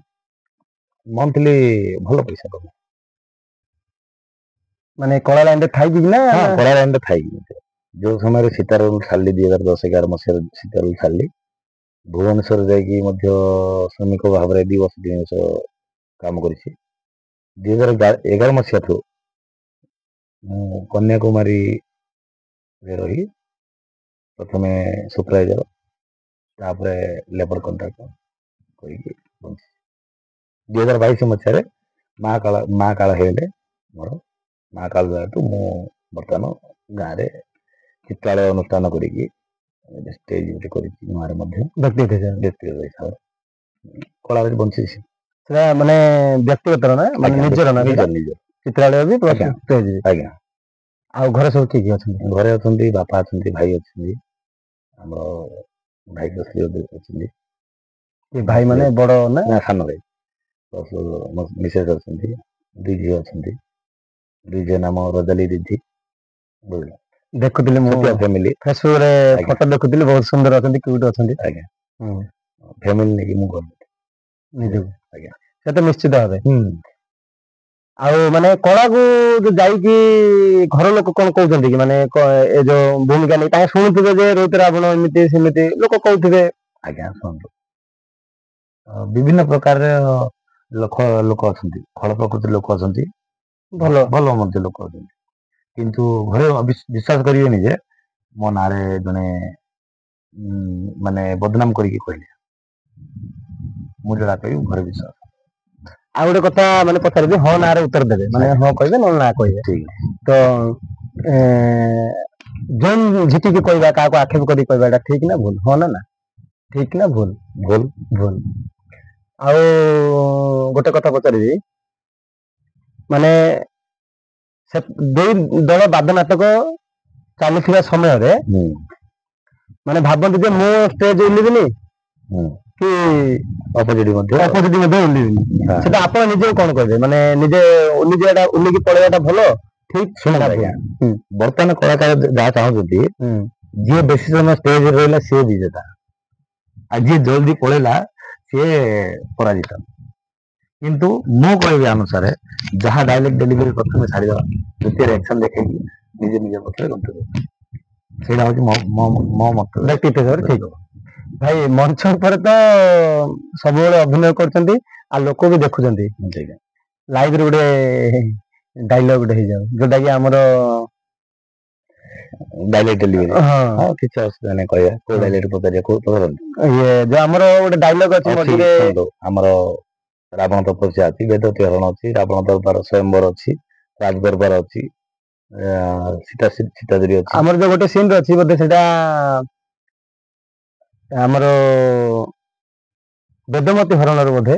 ମନ୍ଥଲି ଭଲ ପଇସା ପାଉଥିଲି। ମାନେ କଳା ଲାଇନରେ ଥାଇକି ନା? କଳା ଲାଇନରେ ଥାଇକି। ଯୋଉ ସମୟରେ ସୀତାରୋଲ ଛାଡିଲି 2010-11 ମସିହାରେ ସୀତାରୋଲ ଛାଡିଲି, ଭୁବନେଶ୍ୱର ଯାଇକି ମଧ୍ୟ ଶ୍ରମିକ ଭାବରେ 2 ବର୍ଷ 3 ବର୍ଷ କାମ କରିଛି। 2011 ମସିହାଠୁ ମୁଁ କନ୍ୟାକୁମାରୀରେ ରହି ପ୍ରଥମେ ସୁପରଭାଇଜର, ତାପରେ ଲେବର କଣ୍ଟ୍ରାକ୍ଟର କରିକି ବଞ୍ଚିଛି। 2022 ମସିହାରେ ମା କାଳ ହେଇଗଲେ ମୋର, ମା କାଳ ଯେହେତୁ ମୁଁ ବର୍ତ୍ତମାନ ଗାଁରେ ଚିତ୍ରାଳୟ ଅନୁଷ୍ଠାନ କରିକି ଷ୍ଟେଜ ଗୋଟେ କରିଛି ଗାଁରେ ମଧ୍ୟ, ବ୍ୟକ୍ତିଗତ ହିସାବରେ କଳାରେ ବଞ୍ଚିଛି। ସେଟା ମାନେ ବ୍ୟକ୍ତିଗତ ନା, ମାନେ ନିଜର ନା? ନିଜ ଚିତ୍ରାଳୟ ବି ଷ୍ଟେଜ ବି। ଆଜ୍ଞା। ଆଉ ଘରେ ସବୁ କିଏ କିଏ ଅଛନ୍ତି? ଘରେ ଅଛନ୍ତି, ବାପା ଅଛନ୍ତି, ଭାଇ ଅଛନ୍ତି, ଆମର ଭାଇଙ୍କ ସ୍ତ୍ରୀ ଅଛନ୍ତି। ଭାଇ ମାନେ ବଡ ନା? ସାନ ଭାଇ। ମିସେସ୍ ଅଛନ୍ତି, 2 ଝିଅ ଅଛନ୍ତି, 2 ଝିଅ ନାମ ରଜାଲି ଦିଦି। ଦେଖୁଥିଲି ମୁଁ ଫ୍ୟାମିଲି, ଫେସବୁକରେ ଫଟୋ ଦେଖୁଥିଲି, ବହୁତ ସୁନ୍ଦର ଅଛନ୍ତି, କ୍ୟୁଟ ଅଛନ୍ତି। ଆଜ୍ଞା। ଫ୍ୟାମିଲି ନେଇକି ମୁଁ ନିଜକୁ ଆଜ୍ଞା। ସେ ତ ନିଶ୍ଚିତ ଭାବେ। ହୁଁ। ଆଉ ମାନେ କଳାକୁ ଯୋଉ ଯାଇକି ଘର ଲୋକ କଣ କହୁଛନ୍ତି କି ମାନେ ଏ ଯୋଉ ଭୂମିକା ନେଇ ତାଙ୍କେ ଶୁଣୁଥିବେ ଯେ ରୋହିତ ରାବଣ ଏମିତି ସେମିତି ଲୋକ କହୁଥିବେ। ଆଜ୍ଞା ଶୁଣନ୍ତୁ, ବିଭିନ୍ନ ପ୍ରକାରର ଲୋକ ଅଛନ୍ତି, ଖଳ ପ୍ରକୃତିର ଲୋକ ଅଛନ୍ତି, ଭଲ ଭଲ ମଧ୍ୟ ଲୋକ ଅଛନ୍ତି, କିନ୍ତୁ ଘରେ ବିଶ୍ୱାସ କରିବେନି ଯେ ମୋ ନାଁରେ ଜଣେ ମାନେ ବଦନାମ କରିକି କହିଲେ, ମୁଁ ଯୋଉଟା କହିବି ଘରେ ବିଶ୍ୱାସ। ଆଉ ଗୋଟେ କଥା ମାନେ ପଚାରିବି, ହଁ ନା ରେ ଉତ୍ତର ଦେବେ, ମାନେ ହଁ କହିବେ ନହେଲେ ନା କହିବେ। ଠିକ ତ ଜୋନ ଝିଟିକି କହିବା, କାହାକୁ ଆକ୍ଷେପ କରି କହିବା, ଏଟା ଠିକ ନା ଭୁଲ? ହଁ ନା ନା? ଠିକ ନା ଭୁଲ? ଭୁଲ। ଭୁଲ। ଆଉ ଗୋଟେ କଥା ପଚାରିବି, ମାନେ ସେ ଦୁଇ ଦଳ ବାଦ ନାଟକ ଚାଲୁଥିବା ସମୟରେ ମାନେ ଭାବନ୍ତି ଯେ ମୁଁ ଷ୍ଟେଜ ଓହ୍ଲିବିନି କି ଅପୋଜିଟ ମଧ୍ୟ ଓହ୍ଲିବିନି, ସେଟା ଆପଣ ନିଜେ କଣ କହିବେ? ମାନେ ନିଜେ ଓହ୍ଲିକି ପଳେଇବାଟା ଭଲ, ଠିକ? ଶୁଣନ୍ତୁ ଆଜ୍ଞା, ବର୍ତ୍ତମାନ କଳାକାର ଯାହା ଚାହୁଁଛନ୍ତି, ଯିଏ ବେଶୀ ସମୟ ଷ୍ଟେଜରେ ରହିଲା ସିଏ ବିଜେତା, ଆଉ ଯିଏ ଜଲଦି ପଳେଇଲା ସିଏ ପରାଜିତ। କିନ୍ତୁ ମୁଁ କହିବି ଅନୁସାରେ ଯାହା ଡାଇଲେକ୍ଟ ଡେଲିଭରି ପ୍ରଥମେ ଛାଡ଼ିଦବା, ଦ୍ୱିତୀୟରେ ଆକ୍ସନ ଦେଖେଇକି ନିଜ ନିଜ ପଥରେ ଗନ୍ତବ୍ୟ, ସେଇଟା ହଉଛି ମୋ ମତ। ଠିକ। ଭାଇ ମଞ୍ଚ ଉପରେ ତ ସବୁବେଳେ ଅଭିନୟ କରୁଛନ୍ତି, ଆଉ ଲୋକ ବି ଦେଖୁଛନ୍ତି। ଲାଇଭରେ ଗୋଟେ ଡାଇଲଗ ଗୋଟେ ହେଇଯାଉ, ଯୋଉଟା କି ଆମର ଡାଇଲେକ୍ଟ ଡେଲିଭରି। ହଁ କିଛି ଅସୁବିଧା ନାହିଁ, କହିବା କୋଉ ଡାଇଲେକ୍ଟ ପଚାରିବା, କୋଉ ପଚାରନ୍ତୁ। ଇଏ ଯୋଉ ଆମର ଗୋଟେ ଡାଇଲଗ ଅଛି ମଝିରେ, ଆମର ରାବଣ ତପସ୍ୟା ଅଛି, ବେଦତି ହରଣ ଅଛି, ରାବଣ ଦରବାର ସ୍ୱୟଂବର ଅଛି, ରାଜ ଦରବାର ଅଛି, ସୀତାଦ୍ରି ଅଛି। ଆମର ଯୋଉ ଗୋଟେ ସିନ୍ ଅଛି ବୋଧେ ସେଟା ଆମର ବେଦମତୀ ହରଣର ବୋଧେ,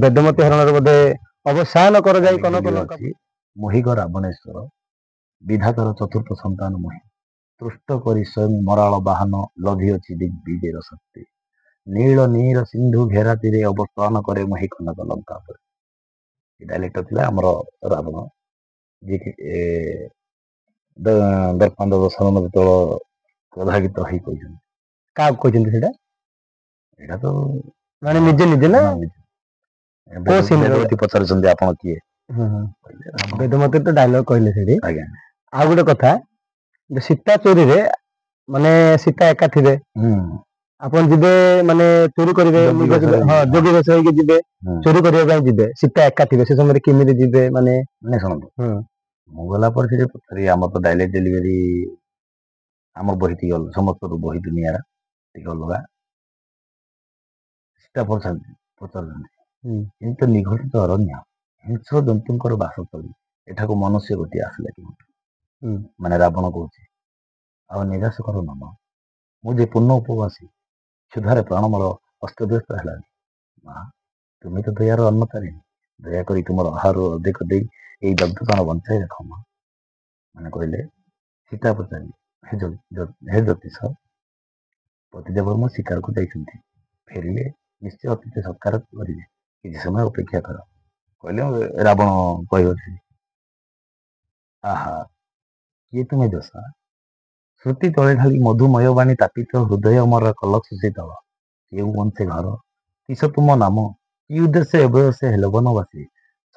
ବେଦମତୀ ହରଣର ବୋଧେ ଅବସାୟନ କରାଯାଇ କନକ ଲଙ୍କା ମୋହିଗ ରାବଣେଶ୍ୱର ବିଧାତାର ଚତୁର୍ଥ ସନ୍ତାନ ମୋହି, ତୃଷ୍ଟ କରି ସ୍ୱୟଂ ମରାଳ ବାହନ ଲଭିଅଛି ଦିଗ୍ବିଜୟର ଶକ୍ତି, ନୀଳ ନୀଳ ସିନ୍ଧୁ ଘେରା ତୀରେ ଅବସ୍ଥାନ କରେ ମୋହି କନକ ଲଙ୍କା ଉପରେ। ଏ ଡାଇଲେକ୍ଟ ଥିଲା ଆମର ରାବଣ, ଯିଏକି ଦର୍ପାନ୍ଧ ଦଶରଥ ଯେତେବେଳେ ପ୍ରଭାବିତ ହେଇ କହିଛନ୍ତି। କାହାକୁ କହିଛନ୍ତି ସେଇଟା? ଏଇଟା ତ ମାନେ ନିଜେ ନିଜେ ନା ବେଦବତୀ ପଚାରୁଛନ୍ତି ଆପଣ କିଏ? ବେଦମତୀ ତ ଡାଇଲଗ କହିଲେ ସେଠି। ଆଜ୍ଞା। ଆଉ ଗୋଟେ କଥା, ସୀତା ଚୋରିରେ ମାନେ ସୀତା ଏକା ଥିବେ, ଆପଣ ଯିବେ ମାନେ ଚୋରି କରିବେ, ଯୋଗୀ ବେଶ ହେଇକି ଯିବେ, ଚୋରି କରିବା ପାଇଁ ଯିବେ, ସୀତା ଏକା ଥିବେ, ସେ ସମୟରେ କେମିତି ଯିବେ? ମାନେ ଶୁଣନ୍ତୁ, ମୁଁ ଗଲା ପରେ ସେଠି ପଚାରି, ଆମର ତ ଡାଇଲେକ୍ଟ ଡେଲିଭରି ଆମ ବହି ଟିକେ ଅଲଗା, ସମସ୍ତରୁ ବହି ଦୁନିଆର ଟିକେ ଅଲଗା। ସୀତା ପଚାରୁଛନ୍ତି କିନ୍ତୁ ନିଘଟିତ ଅରଣ୍ୟ, ହିଂସ୍ର ଜନ୍ତୁଙ୍କର ବାସସ୍ଥଳୀ, ଏଠାକୁ ମନୁଷ୍ୟ ଗୋଟିଏ ଆସିଲା କେଉଁଠୁ? ମାନେ ରାବଣ କହୁଛି, ଆଉ ନିରାଶ କର ମନ, ମୁଁ ଯେ ପୂର୍ଣ୍ଣ ଉପବାସୀ, କ୍ଷୁଧାରେ ପ୍ରାଣ ମୋର ଅସ୍ତବ୍ୟସ୍ତ ହେଲାଣି, ମା ତୁମେ ତ ଦୟାର ଅନ୍ନତାରିଣୀ, ଦୟାକରି ତୁମର ଆହାରରୁ ଅଧିକ ଦେଇ ଏଇ ଦଗ୍ଧପ୍ରାଣ ବଞ୍ଚାଇ ରଖ ମା। ମାନେ କହିଲେ, ସୀତା ପଚାରିଲେ, ହେ ଜ୍ୟୋତିଷ, ପତିଦେବ ମୋ ଶିକାରକୁ ଯାଇଛନ୍ତି, ଫେରିଲେ ନିଶ୍ଚୟ ଅତିଥି ସତ୍କାର କରିବେ, କିଛି ସମୟ ଅପେକ୍ଷା କର। କହିଲେ ରାବଣ କହିଅଛି, ଆହା କିଏ ତୁମେ ଦୋଷା, ଶ୍ରୁତି ତଳେ ଢାଳି ମଧୁମୟ ବାଣୀ ତାପିତ ହୃଦୟ ମୋର କଲକ ଶୀତଳ, କେଉଁ ବଂଶେ ଘର, କିସ ତୁମ ନାମ, କି ଉଦ୍ଦେଶ୍ୟ ଏବୟସେ ହେଲ ବନବାସୀ,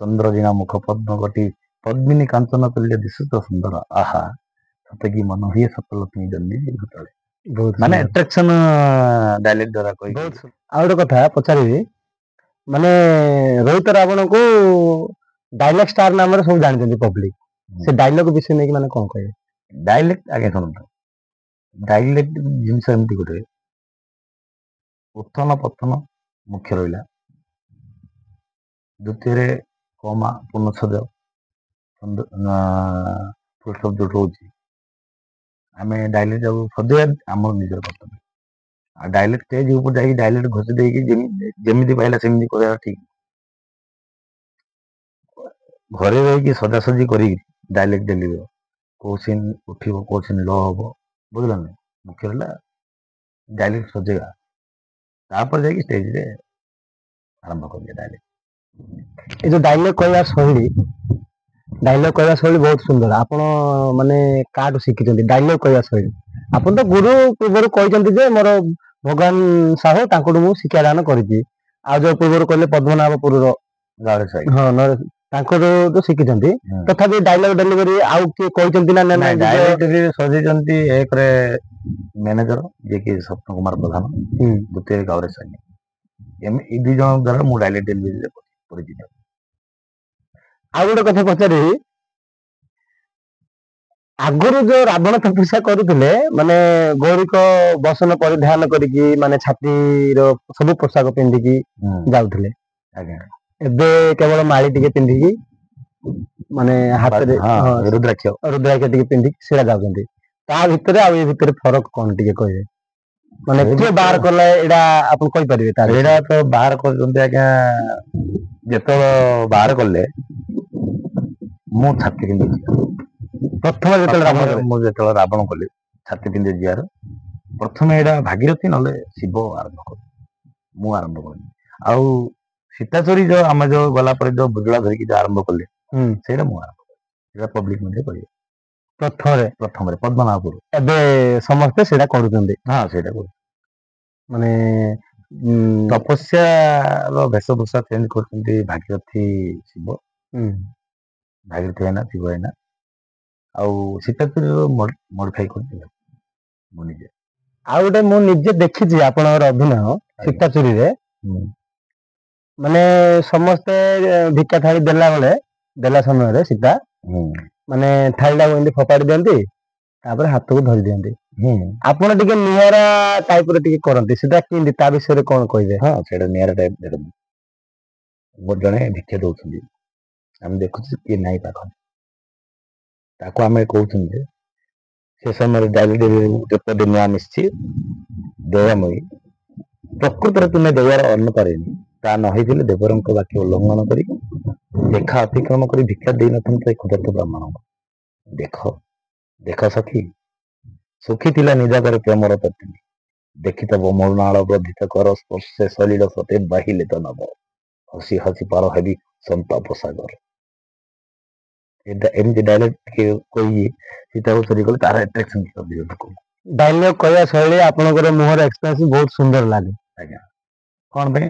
ଚନ୍ଦ୍ରଜିଣା ମୁଖ ପଦ୍ମ କଟି ପଦ୍ମିନୀ କାଞ୍ଚନ ତୁଲ୍ୟ ଦିଶୁତ ସୁନ୍ଦର, ଆହା ସତେ କି ମନ ହୁଏ ସତଲକ୍ଷ୍ମୀ ଜନ୍ମେ ଭୂତଳେ। ମାନେ ଆଟ୍ରାକ୍ସନ ଡାଇଲେକ୍ଟ ଦ୍ୱାରା କହି। ଆଉ ଗୋଟେ କଥା ପଚାରିବି, ମାନେ ରୋହିତ ରାବଣକୁ ଡାଇଲଗ ଷ୍ଟାର ନାମରେ ସବୁ ଜାଣିଛନ୍ତି ପବ୍ଲିକ, ସେ ଡାଇଲଗ ବିଷୟ ନେଇକି ମାନେ କଣ କହିବେ? ଡାଇଲେକ୍ଟ ଆଜ୍ଞା ଶୁଣନ୍ତୁ, ଡାଇଲେକ୍ଟ ଜିନିଷ ଏମିତି ଗୋଟେ, ଉତ୍ଥନ ପତନ ମୁଖ୍ୟ ରହିଲା, ଦ୍ୱିତୀୟରେ କମା ପୂର୍ଣ୍ଣଚ୍ଛେଦ ଯୋଉଠି ରହୁଛି, ଆମେ ଡାଇଲେକ୍ଟ ଯାକୁ ସଜେଇବା ଆମର ନିଜର କର୍ତ୍ତବ୍ୟ। ଆଉ ଡାଇଲେକ୍ଟ ଷ୍ଟେଜ ଉପରେ ଯାଇକି ଡାଇଲେକ୍ଟ ଘୋଷି ଦେଇକି ଯେମିତି ପାଇଲା ସେମିତି କରିବା ଠିକ। ଘରେ ରହିକି ସଜାସଜି କରିକି ଡାଇଲେକ୍ଟ ଡେଲିଭର, କୋଉ ସିନ୍ ଉଠିବ, କୋଉ ସିନ୍ ଲ ହବ, ବୁଝିଲ ନା? ମୁଖ୍ୟ ହେଲା ଡାଇଲେକ୍ଟ ସଜେଇବା, ତାପରେ ଯାଇକି ଷ୍ଟେଜରେ ଆରମ୍ଭ କରିବା ଡାଇଲେକ୍ଟ। ଏ ଯୋଉ ଡାଇଲଗ କହିବା ଶୈଳୀ, ଡାଇଲଗ କହିବା ଶୈଳୀ ବହୁତ ସୁନ୍ଦର। ଆପଣ ମାନେ କାହାଠୁ ଶିଖିଛନ୍ତି ଡାଇଲଗ କହିବା ଶୈଳୀ? ଆପଣ ତ ଗୁରୁ ପୂର୍ବରୁ କହିଛନ୍ତି ଯେ ମୋର ଭଗବାନ ସାହୁ ତାଙ୍କଠୁ ମୁଁ ଶିକ୍ଷାଦାନ କରିଛି। ଆଉ ଯୋଉ ପୂର୍ବରୁ କହିଲେ ପଦ୍ମନାଭପୁରର ହଁ ତାଙ୍କଠୁ ତ ଶିଖିଛନ୍ତି। ତଥାପି ଡାଇଲଗ ଡେଲିଭରି ଆଉ କିଏ କହିଛନ୍ତି ନା ନାଇଁ ଡାଇରେକ୍ଟ ସଜେଇଛନ୍ତି ଏକରେ ମ୍ୟାନେଜର ଯିଏକି ସ୍ୱପ୍ନ କୁମାର ପ୍ରଧାନ, ଦ୍ୱିତୀୟରେ ଗୌରୀ ସୈନୀ। ଏଇ 2 ଜଣ ଦ୍ୱାରା ମୁଁ ଡାଇରେକ୍ଟ ଡେଲିଭରିରେ ପରିଚିତ। ଆଉ ଗୋଟେ କଥା ପଚାରିବି, ଆଗରୁ ଯୋଉ ରାବଣ ତପସ୍ୟା କରୁଥିଲେ ମାନେ ଗୌରୀକ ବସନ ପରିଧାନ କରିକି ମାନେ ଛାତିର ସବୁ ପୋଷାକ ପିନ୍ଧିକି ଯାଉଥିଲେ, ଏବେ କେବଳ ମାଳି ଟିକେ ପିନ୍ଧିକି ମାନେ ହାତରେ ରୁଦ୍ରାକ୍ଷ ଟିକେ ପିନ୍ଧିକି ସେଇଟା ଯାଉଛନ୍ତି। ତା ଭିତରେ ଆଉ ଏ ଭିତରେ ଫରକ କଣ ଟିକେ କହିବେ? ମାନେ କିଏ ବାହାର କଲେ ଏଇଟା ଆପଣ କହିପାରିବେ? ଏଇଟା ତ ବାହାର କରୁଛନ୍ତି ଆଜ୍ଞା, ଯେତେବେଳେ ବାହାର କଲେ ମୁଁ ଛାତି ପିନ୍ଧିଛି। ପ୍ରଥମେ ମୁଁ ଯେତେବେଳେ ରାବଣ କଲି ଛାତି ପିନ୍ଧି ଯିବାର ପ୍ରଥମେ ଏଇଟା ଭାଗୀରଥୀ ନହେଲେ ଶିବ ଆରମ୍ଭ କଲେ, ମୁଁ ଆରମ୍ଭ କଲି। ଆଉ ସୀତାଚୋରୀ ଯୋଉ ଆମେ ଯୋଉ ଗଲା ପରେ ଯୋଉ ବୁଜୁଳା ଧରିକି ଯୋଉ ଆରମ୍ଭ କଲେ ସେଇଟା ମୁଁ ଆରମ୍ଭ କଲି। ସେଇଟା ପବ୍ଲିକ ମଧ୍ୟ କରିବେ ପ୍ରଥମରେ ପଦ୍ମନାଭପୁର। ଏବେ ସମସ୍ତେ ସେଇଟା କରୁଛନ୍ତି। ହଁ ସେଇଟା କରୁଛନ୍ତି। ମାନେ ତପସ୍ୟାର ବେଶଭୂଷା ଚେଞ୍ଜ କରୁଛନ୍ତି ଭାଗୀରଥୀ ଶିବ, ଭାଗୀରଥୀ ଭାଇନା ଶିବ ଭାଇନା। ଆଉ ସୀତାଚୋରୀର ମଡିଫାଇ କରିଥିଲେ ମୁଁ ନିଜେ। ଆଉ ଗୋଟେ ମୁଁ ନିଜେ ଦେଖିଛି ଆପଣଙ୍କର ଅଭିନୟ ସୀତାଚୋରୀରେ, ମାନେ ସମସ୍ତେ ଭିକ୍ଷା ଥାଳି ଦେଲା ସମୟରେ ସୀତା ମାନେ ଥାଳିଟାକୁ ଏମିତି ଫୋପାଡ଼ି ଦିଅନ୍ତି, ତାପରେ ହାତକୁ ଧରି ଦିଅନ୍ତି। ଆପଣ ଟିକେ ନିଆରା ଟାଇପର ଟିକେ କରନ୍ତି, ସେଟା କେମିତି ତା ବିଷୟରେ କଣ କହିବେ? ହଁ ସେଇଟା ନିଆରା ଟାଇପ। ଦେଖନ୍ତୁ ମୋର ଜଣେ ଭିକ୍ଷା ଦଉଛନ୍ତି, ଆମେ ଦେଖୁଛୁ କିଏ ନାହିଁ ପାଖରେ, ତାକୁ ଆମେ କହୁଛନ୍ତି ଯେ ସେ ସମୟରେ ଯେପରି ନିଆଁ ମିଶିଛି ଦୟାମୟୀ, ପ୍ରକୃତରେ ତୁମେ ଦୟାର ଅନ୍ନପାରିନି, ତା ନ ହେଇଥିଲେ ଦେବରଙ୍କ ବାକ୍ୟ ଉଲ୍ଲଂଘନ କରି ଦେଖା ଅତିକ୍ରମ କରି ଭିକ୍ଷା ଦେଇନଥାନ୍ତେ କ୍ଷୁଧାର୍ତ ବ୍ରାହ୍ମଣଙ୍କୁ। ଦେଖ ଦେଖ ସଖୀ, ସୁଖୀ ଥିଲା ନିଜାଗରେ ପ୍ରେମର ପତ୍ନୀ, ଦେଖିତବ ମୃଣାଳ ବର୍ଦ୍ଧିତ କର ସ୍ପର୍ଶେ ସଲିଳ ସତେ ବାହିଲେ ତ ନବ, ହସି ହସି ପାର ହେବି ସନ୍ତାପ ସାଗର। ଏମିତି ଡାଇରେକ୍ଟ କହିକି ସୀତାକୁ ଚୋରି କଲେ ତାର ଆଟ୍ରାକ୍ସନ କରିଦିଅ ଲୋକ। ଡାଇଲଗ କହିବା ଶୈଳୀ ଆପଣଙ୍କର ମୁହଁର ଏକ୍ସପ୍ରେସନ ବହୁତ ସୁନ୍ଦର ଲାଗେ। ଆଜ୍ଞା, କଣ ପାଇଁ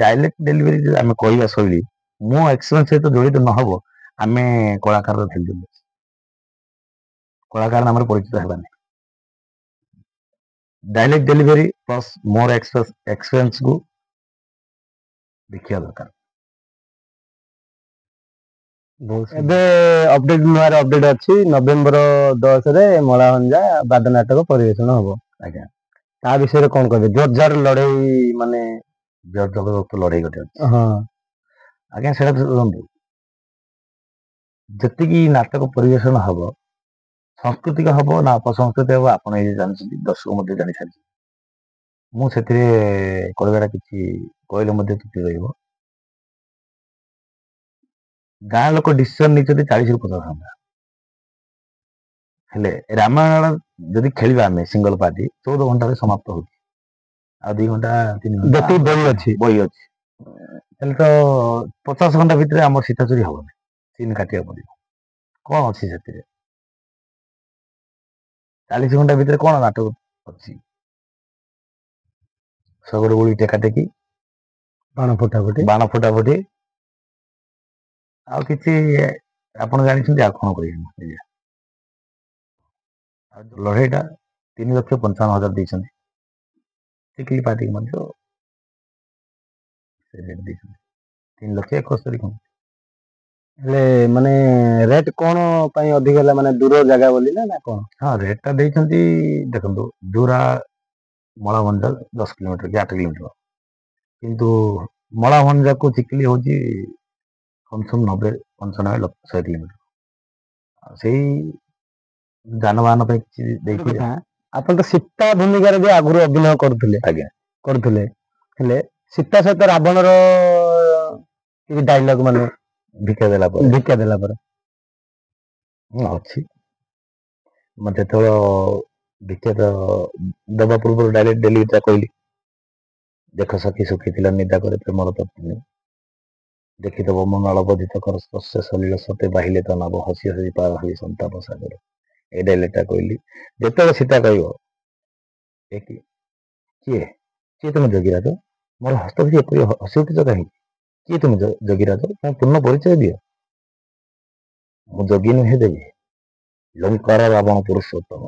ଡାଇଲେକ୍ଟ ଡେଲିଭରି ଯଦି ଆମେ କହିବା ଶୈଳୀ ମୋ ଏକ୍ସପିରିଏନ୍ସ ସହିତ ଜଡ଼ିତ ନହବ, ଆମେ କଳାକାରର ଥିଲୁ, କଳାକାର ନାମରେ ପରିଚିତ ହେବାନି। ଡାଇଲେକ୍ଟ ଡେଲିଭରି ପ୍ଲସ୍ ମୋର ଏକ୍ସପିରିଏନ୍ସକୁ ଦେଖିବା ଦରକାର। ଏବେ ଅପଡେଟ ଅଛି ନଭେମ୍ବର 10ରେ ମଳାହଞ୍ଜା ବାଦ ନାଟକ ପରିବେଷଣ ହବ। ଆଜ୍ଞା, ତା ବିଷୟରେ କଣ କହିବେ? ଜୋରଜାର ଲଢେଇ ମାନେ ଜବରଦସ୍ତ ଲଢେଇ ଗୋଟେ ଅଛି। ହଁ ଆଜ୍ଞା, ସେଇଟା ଦେଖନ୍ତୁ ଯେତିକି ନାଟକ ପରିବେଷଣ ହବ, ସାଂସ୍କୃତିକ ହବ ନା ଅପସଂସ୍କୃତି ହବ ଆପଣ ଏଇ ଜାଣିଛନ୍ତି, ଦର୍ଶକ ମଧ୍ୟ ଜାଣିସାରିଛନ୍ତି। ମୁଁ ସେଥିରେ କହିବାଟା କିଛି କହିଲେ ମଧ୍ୟ ତ୍ରୁଟି ରହିବ। ଗାଁ ଲୋକ ଡିସିସନ ନେଇଛନ୍ତି 40ରୁ 50 ଘଣ୍ଟା, ହେଲେ ରାମାୟଣ ଯଦି ଖେଳିବା ଆମେ ସିଙ୍ଗଲ ପାର୍ଟି 14 ଘଣ୍ଟାରେ ସମାପ୍ତ ହଉଛି। ଆଉ 2 ଘଣ୍ଟା 3 ଘଣ୍ଟା ବହି ଅଛି, ହେଲେ ତ 50 ଘଣ୍ଟା ଭିତରେ ଆମର ସୀତାଚୋରୀ ହବନି, ସିନ୍ କାଟିବାକୁ ପଡିବ। କଣ ଅଛି ସେଥିରେ? 40 ଘଣ୍ଟା ଭିତରେ କଣ ନାଟକ ଅଛି? ଶଗଡ଼ ଗୁଳି ଟେକାଟେକି, ବାଣ ଫୁଟାଫୁଟି, ଆଉ କିଛି ଆପଣ ଜାଣିଛନ୍ତି ଆଉ କଣ କହିବେ? ଆଉ ଲଢେଇଟା 3,55,000 ଦେଇଛନ୍ତି, ଟିକିଲି ପାର୍ଟିକି ମଧ୍ୟ 3,71,000। ହେଲେ ମାନେ ରେଟ୍ କଣ ପାଇଁ ଅଧିକ ହେଲା? ମାନେ ଦୂର ଜାଗା ବୋଲି ନା କଣ? ହଁ, ରେଟ୍ ଟା ଦେଇଛନ୍ତି। ଦେଖନ୍ତୁ ଦୂରା ମଳାଭଞ୍ଜା 10 କିଲୋମିଟର କି 8 କିଲୋମିଟର, କିନ୍ତୁ ମଳାଭଞ୍ଜାକୁ ଚିକିଲି ହଉଛି କମସେ କମ 90-95-100 କିଲୋମିଟର। ସେଇ ଯାନବାହନ ପାଇଁ କିଛି ଦେଇକି। ଆପଣ ତ ସୀତା ଭୂମିକାରେ ବି ଆଗରୁ ଅଭିନୟ କରୁଥିଲେ। ଆଜ୍ଞା, କରୁଥିଲେ, ହେଲେ ସୀତା ସହିତ ରାବଣର କିଛି ଡାଇଲଗ ମାନେ ଭିକ୍ଷା ଦେଲା ପରେ ଅଛି। ମତେ ଯେତେବେଳେ ଭିକ୍ଷା ଦେବା ପୂର୍ବରୁ ଡାଇରେକ୍ଟ ଡେଲିଭରିଟା କହିଲି, ଦେଖ ସଖୀ ସୁଖୀ ଥିଲା ନିଦା କରି ପ୍ରେମର ପତ୍ନୀ, ଦେଖିଦବ ମନାଳ ବଧିତ କର ସ୍ପର୍ଶ ସଲିଳ ସତେ ବାହିଲେ ତ ନବ, ହସି ହସି ପାର ହେବି ସନ୍ତାପ ସାଗର। ଏଇ ଡାଇଲେକ୍ଟଟା କହିଲି। ଯେତେବେଳେ ସୀତା କହିବ କିଏ ତୁମେ ଯୋଗୀରାଜ? ମୋର ହସ୍ତ ଧରି ଏପରି ହସି ଉଠିଛ କାହିଁକି? କିଏ ତୁମେ ଯୋଗୀରାଜ? ତୁମେ ପୂର୍ଣ୍ଣ ପରିଚୟ ଦିଅ। ମୁଁ ଯୋଗୀ ନୁହେଁ ଦେବି, ଲଙ୍କାର ରାବଣ ପୁରୁଷୋତ୍ତମ,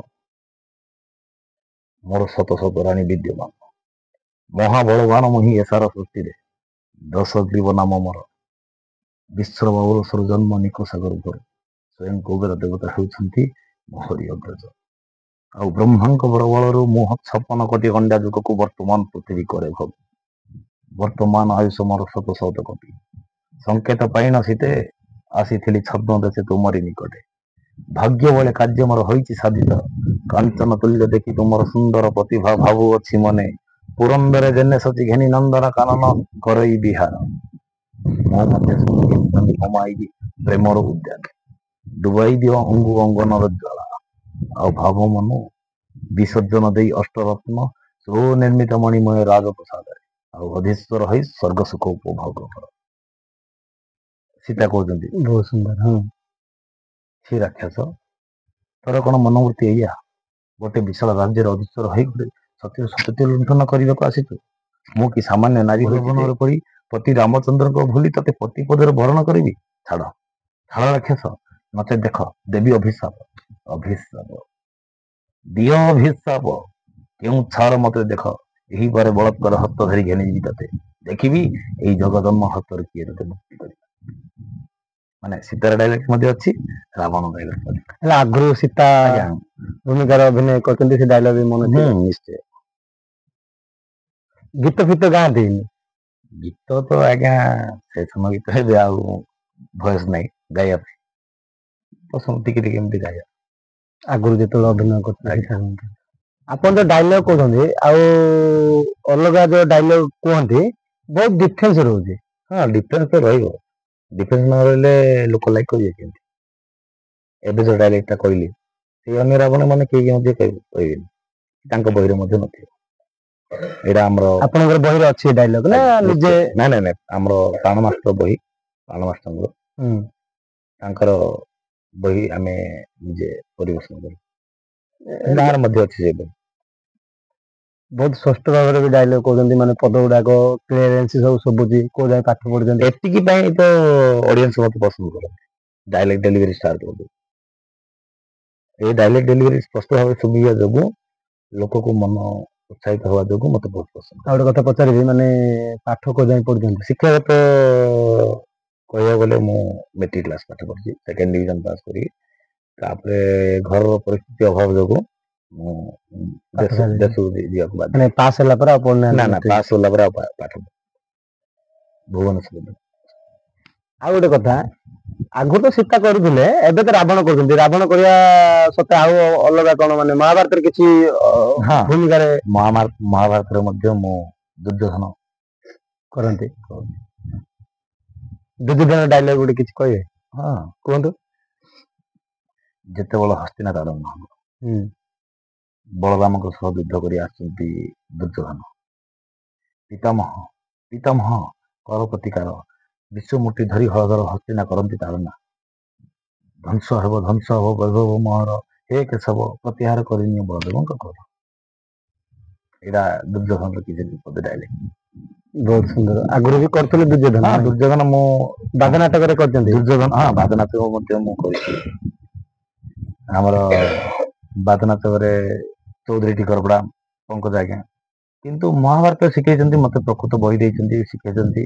ମୋର ଶତ ଶତ ରାଣୀ ବିଦ୍ୟମାନ, ମହାବଳବାନ ମୁହିଁ ଏସାର ସୃଷ୍ଟିରେ, ଦଶ ଗ୍ରୀବ ନାମ ମୋର, ବିଶ୍ରବାବୁର ଜନ୍ମ ନିକୋଷା ଗର୍ଭରେ, ସ୍ୱୟଂ କୁବେର ଦେବତା ହେଉଛନ୍ତି ମୋହରି ଅଗ୍ରଜ। ଆଉ ବ୍ରହ୍ମାଙ୍କ ବଡ଼ ବଳରୁ ମୁଁ 56 କୋଟି ଅଣ୍ଡା ଯୁଗକୁ ବର୍ତ୍ତମାନ ପୃଥିବୀ କରେ ଭୋଗ। ବର୍ତ୍ତମାନ ଆୟୁଷ ମୋର ଶତ ଶତ କୋଟି। ସଂକେତ ପାଇନ ଶୀତେ ଆସିଥିଲି ଛଦ୍ମ ଦେଶେ ତୁମରି ନିକଟେ। ଭାଗ୍ୟ ବଳେ କାର୍ଯ୍ୟ ମୋର ହୋଇଛି ସାଧିତ। କାଞ୍ଚନ ତୁଲ୍ୟ ଦେଖି ତୁମର ସୁନ୍ଦର ପ୍ରତିଭା ଭାବୁଅଛି ମନେ। ପୁରନ୍ଦରେ ଜେନେ ସଚି ଘେନି ନନ୍ଦନ କାନନ କରଇ ବିହାର। ମୁଁ ମଧ୍ୟ କମାଇବି ପ୍ରେମର ଉଦ୍ୟାନ, ଡୁବାଇ ଦିଅ ଅଙ୍ଗୁ ଅଙ୍ଗନର ଜ୍ୱାଳା। ଆଉ ଭାବ ମନୁ ବିସର୍ଜନ ଦେଇ ଅଷ୍ଟରତ୍ନ ସୁନିର୍ମିତ ମଣିମୟ ରାଜପ୍ରସାଦରେ ଆଉ ଅଧୀଶ୍ୱର ହୋଇ ସ୍ୱର୍ଗ ସୁଖ ଉପଭୋଗ କର। ସୀତା କହୁଛନ୍ତି, ବହୁତ ସୁନ୍ଦର। ହଁ, ସେ ରାକ୍ଷସ, ତୋର କଣ ମନୋବୃତ୍ତି ଏଇଆ? ଗୋଟେ ବିଶାଳ ରାଜ୍ୟର ଅଧୀଶ୍ୱର ହୋଇ ଗୋଟେ ସତ୍ୟ ଲୁଣ୍ଠନ କରିବାକୁ ଆସିଛୁ? ମୁଁ କି ସାମାନ୍ୟ ନାରୀ ହୋଇବନରେ ପଡ଼ି ପତି ରାମଚନ୍ଦ୍ରଙ୍କ ଭୁଲି ତତେ ପତି ପଦରେ ବରଣ କରିବି? ଛାଡ଼ ଛାଡ଼ ରାକ୍ଷସ, ନଚେତ ଦେଖ ଦେବୀ ଅଭିଶାପ। ଅଭିଶାପ ଦିଅ ଅଭିଶାପ, କେଉଁ ଛାର ମତେ ଦେଖ, ଏହି ପରେ ବଳତ୍କାର ହସ୍ତ ଧରି ଘେନିଯିବି ତତେ। ଦେଖିବି ଏଇ ଜଗଦମ୍ମ ହସ୍ତରେ କିଏ ତତେ ମୁକ୍ତି କରିବ। ମାନେ ସୀତାର ଡାଇଲେକ୍ଟ ମଧ୍ୟ ଅଛି, ରାବଣ ଡାଇଲେକ୍ଟ ମଧ୍ୟ। ହେଲେ ଆଗରୁ ସୀତା ଆଜ୍ଞା, ଭୂମିକାର ଅଭିନୟ କରିଛନ୍ତି, ସେ ଡାଇଲଗ ବି ମନେ ଥିବ। ନିଶ୍ଚୟ। ଗୀତ ଫିତ ଗାଆନ୍ତି? ଗୀତ ତ ଆଜ୍ଞା ସେ ସମୟ ଗୀତ ଏବେ ଆଉ ଭଏସ ନାହିଁ ଗାଇବା ପାଇଁ, ପସନ୍ଦ ଟିକେ ଟିକେ ଏମିତି ଗାଇବା। ଆଗରୁ ଯେତେବେଳେ ଅଭିନୟ କରୁଥିଲେ ଆଜ୍ଞା। ଆପଣ ଯୋଉ ଡାଇଲଗ କହୁଛନ୍ତି ଆଉ ଅଲଗା ଯୋଉ ଡାଇଲଗ କୁହନ୍ତି ବହୁତ ଡିଫରେନ୍ସ ରହୁଛି। ହଁ, ଡିଫରେନ୍ସ ତ ରହିବ। ଡିଫରେନ୍ସ ନ ରହିଲେ ଲୋକ ଲାଇକ୍ କରିବେ କେମିତି? ଏବେ ଯୋଉ ଡାଇଲେକ୍ଟଟା କହିଲି ସେଇ ଅନ୍ୟ ରାବଣ ମାନେ କେହି ମଧ୍ୟ କହିବେନି, ତାଙ୍କ ବହିରେ ମଧ୍ୟ ନଥିବ। ଏଇଟା ଆମର ଆପଣଙ୍କର ବହିରେ ଅଛି ଡାଇଲଗ ନା ନିଜେ? ନାଇଁ ଆମର ପ୍ରାଣ ମାଷ୍ଟର ବହି, ପ୍ରାଣ ମାଷ୍ଟରଙ୍କର ତାଙ୍କର ବହି ଆମେ ନିଜେ ପରିବେଷଣ କରୁ। ଗାଁରେ ମଧ୍ୟ ଅଛି ସେ ବହି। ବହୁତ ସ୍ପଷ୍ଟ ଭାବରେ ବି ଡାଇଲଗ କହୁଛନ୍ତି, ମାନେ ପଦ ଗୁଡାକ କ୍ଲିୟରେନ୍ସ ସବୁ ଶୁଭୁଛି, କୋଉ ଯାଏଁ ପାଠ ପଢିଛନ୍ତି। ଏତିକି ପାଇଁ ତ ଅଡିଏନ୍ସ ମତେ ପସନ୍ଦ କରନ୍ତି, ଡାଇଲେକ୍ଟ ଡେଲିଭରି ଷ୍ଟାର କରନ୍ତି। ଏଇ ଡାଇଲେକ୍ଟ ଡେଲିଭରି ସ୍ପଷ୍ଟ ଭାବରେ ଶୁଭିବା ଯୋଗୁଁ ଲୋକକୁ ମନ ଉତ୍ସାହିତ ହବା ଯୋଗୁଁ ମତେ ବହୁତ ପସନ୍ଦ। ଆଉ ଗୋଟେ କଥା ପଚାରିବି, ମାନେ ପାଠ କୋଉ ଯାଏଁ ପଢିଛନ୍ତି? ଶିକ୍ଷାଗତ କହିବାକୁ ଗଲେ ମୁଁ ମେଟ୍ରିକ କ୍ଲାସ ପାଠ ପଢିଛି, 2nd ଡିଭିଜନ ପାସ୍ କରି। ତାପରେ ଘରର ପରିସ୍ଥିତି ଅଭାବ ଯୋଗୁଁ ମୁଁ ଦେଶକୁ ଯିବାକୁ ବାଧ୍ୟ। ପାସ୍ ହେଲା ପରେ ଆଉ ପଢିନାହାନ୍ତି? ନା ପାସ୍ ହେଲା ପରେ ଆଉ ପାଠ ଭୁବନେଶ୍ୱର। ଆଉ ଗୋଟେ କଥା, ଆଗରୁ ତ ସୀତା କରୁଥିଲେ, ଏବେ ତ ରାବଣ କରୁଛନ୍ତି। ରାବଣ କରିବା ସତ୍ତ୍ୱେ ଆଉ ଅଲଗା କଣ, ମାନେ ମହାଭାରତରେ କିଛି ଭୂମିକାରେ? ମହାଭାରତରେ ମଧ୍ୟ ମୁଁ ଦୁର୍ଯ୍ୟୋଧନ କରନ୍ତି। ଦୁର୍ଯ୍ୟୋଧନ ଡାଇଲଗ ଗୋଟେ କିଛି କହିବେ? ହଁ, କୁହନ୍ତୁ। ଯେତେବେଳେ ହସ୍ତିନାପୁର ବଳରାମଙ୍କ ସହ ଯୁଦ୍ଧ କରି ଆସୁଛନ୍ତି ଦୁର୍ଯ୍ୟୋଧନ, ପିତାମହ କର ପ୍ରତିକାର, ବିଶ୍ୱମୂର୍ତ୍ତି ଧରି ହଳଧର ହସ୍ତିନା କରନ୍ତି ତାଳନା। ଧ୍ୱଂସ ହେବ ବୈଭବ ମୋହର, ହେ କେଶବ ପ୍ରତିହାର କରିନିଏ ବଳଦେବଙ୍କ କର। ଏଇଟା ଦୁର୍ଯ୍ୟୋଧନର କିଛି ପଦେ ଡାଇଲେକ୍ଟ। ବହୁତ ସୁନ୍ଦର। ଆଗରୁ ବି କରୁଥିଲେ ଦୁର୍ଯ୍ୟୋଧନ? ହଁ, ଦୁର୍ଯ୍ୟୋଧନ ମୁଁ ବାଦ ନାଟକରେ କରିଛନ୍ତି। ଦୁର୍ଯ୍ୟୋଧନ, ହଁ, ବାଦ ନାଟକ ମଧ୍ୟ ମୁଁ କରିଛି। ଆମର ବାଦ ନାଟକରେ ଚୌଧୁରୀ ଟିକରପଡା ପଙ୍କଜ ଆଜ୍ଞା। କିନ୍ତୁ ମହାଭାରତ ଶିଖେଇଛନ୍ତି ମତେ, ପ୍ରକୃତ ବହି ଦେଇଛନ୍ତି, ଶିଖେଇଛନ୍ତି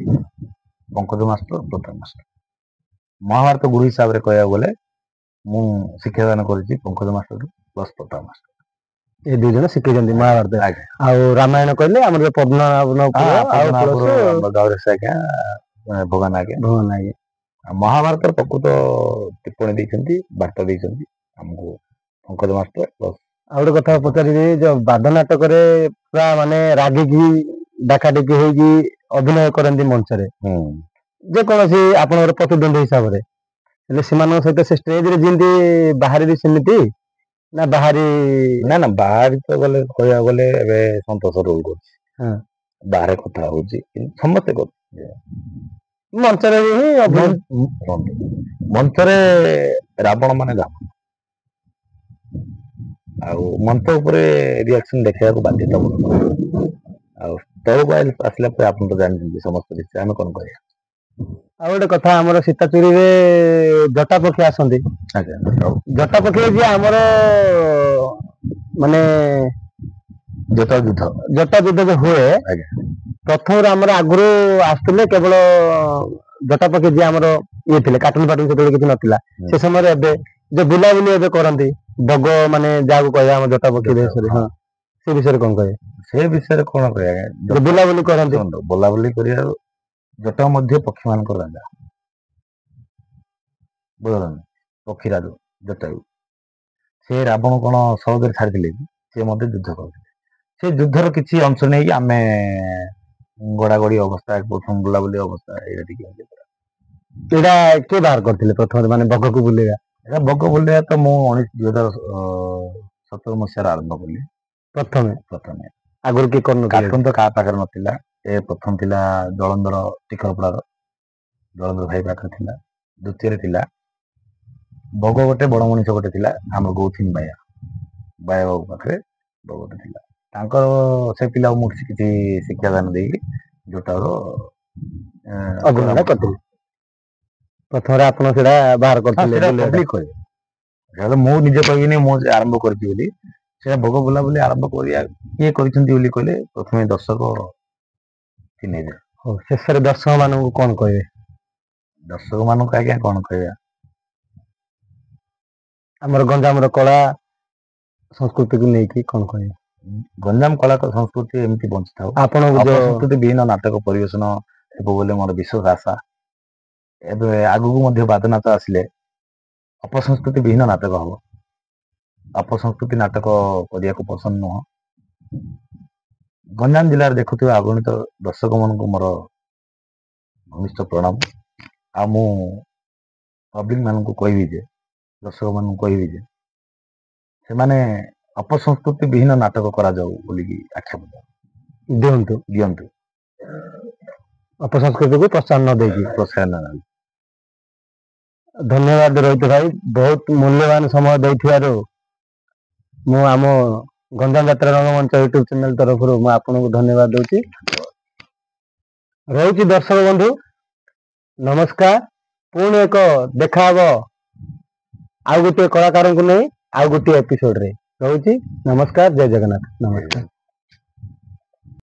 ପଙ୍କଜ ମାଷ୍ଟର, ପ୍ରତାପ ମାଷ୍ଟର। ମହାଭାରତ ଗୁରୁ ହିସାବରେ କହିବାକୁ ଗଲେ ମୁଁ ଶିକ୍ଷାଦାନ କରିଛି Pankaj master plus Pratap master. ଏ ଦୁଇ ଜଣ ଶିଖେଇଛନ୍ତି ମହାଭାରତ। ଆଉ ରାମାୟଣ କହିଲେ ଆମର ଭଗବାନ ଆଜ୍ଞା। ମହାଭାରତର ପ୍ରକୃତ ଟିପ୍ପଣୀ ଦେଇଛନ୍ତି, ବାର୍ତ୍ତା ଦେଇଛନ୍ତି ଆମକୁ ପଙ୍କଜ ମାଷ୍ଟର ପ୍ଲସ୍। ଆଉ ଗୋଟେ କଥା ପଚାରିବି, ଯୋଉ ବାଦ ନାଟକରେ ପୁରା ମାନେ ରାଗିକି ଡାକାଡିକି ହେଇକି ଅଭିନୟ କରନ୍ତି ମଞ୍ଚରେ, ଯେକୌଣସି ଆପଣଙ୍କର ପ୍ରତିଦ୍ୱନ୍ଦ୍ୱୀ ହିସାବରେ, ହେଲେ ସେମାନଙ୍କ ସହିତ ସେ ଷ୍ଟେଜରେ ଯେମିତି ବାହାରେ ବି ସେମିତି ନା ବାହାରି? ନା ବାହାରି ତ ଗଲେ କହିବାକୁ ଗଲେ ଏବେ ସନ୍ତୋଷ ରୋଲ କରୁଛି, ବାହାରେ କଥା ହଉଛି, ସମସ୍ତେ କରୁଛି ମଞ୍ଚରେ ହିଁ। ମଞ୍ଚରେ ରାବଣ ମାନେ ରାମ, ଆଉ ମଞ୍ଚ ଉପରେ ରିଆକ୍ସନ ଦେଖେଇବାକୁ ବାଧ୍ୟତାମୂଳକ। ଆଉ ତଳକୁ ଆସିଲା ପରେ ଆପଣ ତ ଜାଣିଛନ୍ତି ସମସ୍ତ କିଛି, ଆମେ କଣ କରିବା। ଆଉ ଗୋଟେ କଥା, ଆମର ସୀତାଚୁରିରେ ଜଟା ପକ୍ଷୀ ଆସନ୍ତି। ଆଜ୍ଞା ଜଟା ପକ୍ଷୀ ଯିଏ ଆମର ମାନେ ଜଟା ଯୁଦ୍ଧ ଯୋଉ ହୁଏ, ଆଜ୍ଞା ପ୍ରଥମରୁ ଆମର ଆଗରୁ ଆସୁଥିଲେ କେବଳ ଜଟା ପକ୍ଷୀ ଯିଏ ଆମର ଇଏ ଥିଲେ, କାର୍ଟୁନ ସେତେବେଳେ କିଛି ନଥିଲା। ସେ ସମୟରେ ଏବେ ଯୋଉ ବୁଲାବୁଲି ଏବେ କରନ୍ତି ବଗ ମାନେ ଯାହାକୁ କହିବା ଆମ ଜଟା ପକ୍ଷୀ ବିଷୟରେ, ହଁ ସେ ବିଷୟରେ କଣ କହିବେ? ସେ ବିଷୟରେ କଣ କହିବା, ବୁଲାବୁଲି କରନ୍ତି, ବୁଲାବୁଲି କରିବା। ଜଟା ମଧ୍ୟ ପକ୍ଷୀ ମାନଙ୍କର ରାଜା, ବୁଝିଲନି, ପକ୍ଷୀରାଜ ଜଟାୟୁ। ସେ ରାବଣ କଣ ସହଜରେ ଛାଡ଼ିଥିଲେ କି? ସେ ମଧ୍ୟ ଯୁଦ୍ଧ କରୁଥିଲେ। ସେ ଯୁଦ୍ଧର କିଛି ଅଂଶ ନେଇକି ଆମେ ଗଡାଗଡି ଅବସ୍ଥା, ପ୍ରଥମ ବୁଲାବୁଲି ଅବସ୍ଥା, ଏଇଟା ଟିକେ ଏଇଟା କିଏ ବାହାର କରିଥିଲେ ପ୍ରଥମେ, ମାନେ ବଗକୁ ବୁଲେଇବା? ଏଇଟା ବଗ ବୁଲେଇବା ତ ମୁଁ 2017 ମସିହାରେ ଆରମ୍ଭ କଲି। ପ୍ରଥମେ ଆଗରୁ କିଏ କରୁନଥିଲେ? କାର୍ଟୁନ ତ କାହା ପାଖରେ ନଥିଲା। ଏ ପ୍ରଥମ ଥିଲା ଜଳନ୍ଧର ଟିକରପଡାର ଜଳନ୍ଧର ଭାଇ ପାଖରେ ଥିଲା। ଦ୍ୱିତୀୟରେ ଥିଲା ବଗ ଗୋଟେ, ବଡ ମଣିଷ ଗୋଟେ ଥିଲା ଆମର ଗୌଥିନ ବାୟା ବାବୁ ପାଖରେ ବଗ ଗୋଟେ ଥିଲା। ତାଙ୍କର ସେ ପିଲାକୁ ମୁଁ କିଛି ଶିକ୍ଷାଦାନ ଦେଇକି ଜଟାର ଅଭିନୟ କରିଥିଲେ। ପ୍ରଥମରେ ଆପଣ ସେଟା ବାହାର କରିଥିଲେ? ମୁଁ ନିଜେ କହିବିନି ମୁଁ ଆରମ୍ଭ କରିଛି ବୋଲି, ସେଟା ବଗ ବୁଲାବୁଲି ଆରମ୍ଭ କରିବା କିଏ କରିଛନ୍ତି ବୋଲି କହିଲେ ପ୍ରଥମେ ଦର୍ଶକ ଚିହ୍ନେଇବେ। ହଉ, ଶେଷରେ ଦର୍ଶକ ମାନଙ୍କୁ କଣ କହିବେ? ଦର୍ଶକ ମାନଙ୍କୁ ଆଜ୍ଞା କଣ କହିବା, ଆମର ଗଞ୍ଜାମର କଳା ସଂସ୍କୃତିକୁ ନେଇକି କଣ କହିବେ? ଗଞ୍ଜାମ କଳା ସଂସ୍କୃତି ଏମିତି ବଞ୍ଚିଥାଉ। ଆପଣଙ୍କୁ ସଂସ୍କୃତି ବିହୀନ ନାଟକ ପରିବେଷଣ ହେବ ବୋଲି ମୋର ବିଶ୍ୱାସ ଆଶା। ଏବେ ଆଗକୁ ମଧ୍ୟ ବାଦନାଚ ଆସିଲେ ଅପସଂସ୍କୃତି ବିହୀନ ନାଟକ ହବ। ଅପସଂସ୍କୃତି ନାଟକ କରିବାକୁ ପସନ୍ଦ ନୁହଁ। ଗଞ୍ଜାମ ଜିଲ୍ଲାରେ ଦେଖୁଥିବା ଅଗଣିତ ଦର୍ଶକ ମାନଙ୍କୁ ମୋର ଘନିଷ୍ଠ ପ୍ରଣାମ। ଆଉ ମୁଁ ପବ୍ଲିକ ମାନଙ୍କୁ କହିବି ଯେ, ଦର୍ଶକ ମାନଙ୍କୁ କହିବି ଯେ ସେମାନେ ଅପସଂସ୍କୃତି ବିହୀନ ନାଟକ କରାଯାଉ ବୋଲିକି ଆକ୍ଷେପ ଦିଅନ୍ତୁ। ଅପସଂସ୍କୃତିକୁ ପ୍ରୋତ୍ସାହନ ନ ଦେଇକି। ଧନ୍ୟବାଦ ରୋହିତ ଭାଇ, ବହୁତ ମୂଲ୍ୟବାନ ସମୟ ଦେଇଥିବାରୁ ମୁଁ ଆମ ଗଞ୍ଜାମ ଯାତ୍ରା ରଙ୍ଗମଞ୍ଚ ୟୁଟ୍ୟୁବ ଚ୍ୟାନେଲ ତରଫରୁ ମୁଁ ଆପଣଙ୍କୁ ଧନ୍ୟବାଦ ଦଉଛି। ରହୁଛି ଦର୍ଶକ ବନ୍ଧୁ, ନମସ୍କାର। ପୁଣି ଏକ ଦେଖା ହବ ଆଉ ଗୋଟିଏ କଳାକାରଙ୍କୁ ନେଇ ଆଉ ଗୋଟିଏ ଏପିସୋଡରେ। ରହୁଛି, ନମସ୍କାର, ଜୟ ଜଗନ୍ନାଥ। ନମସ୍କାର।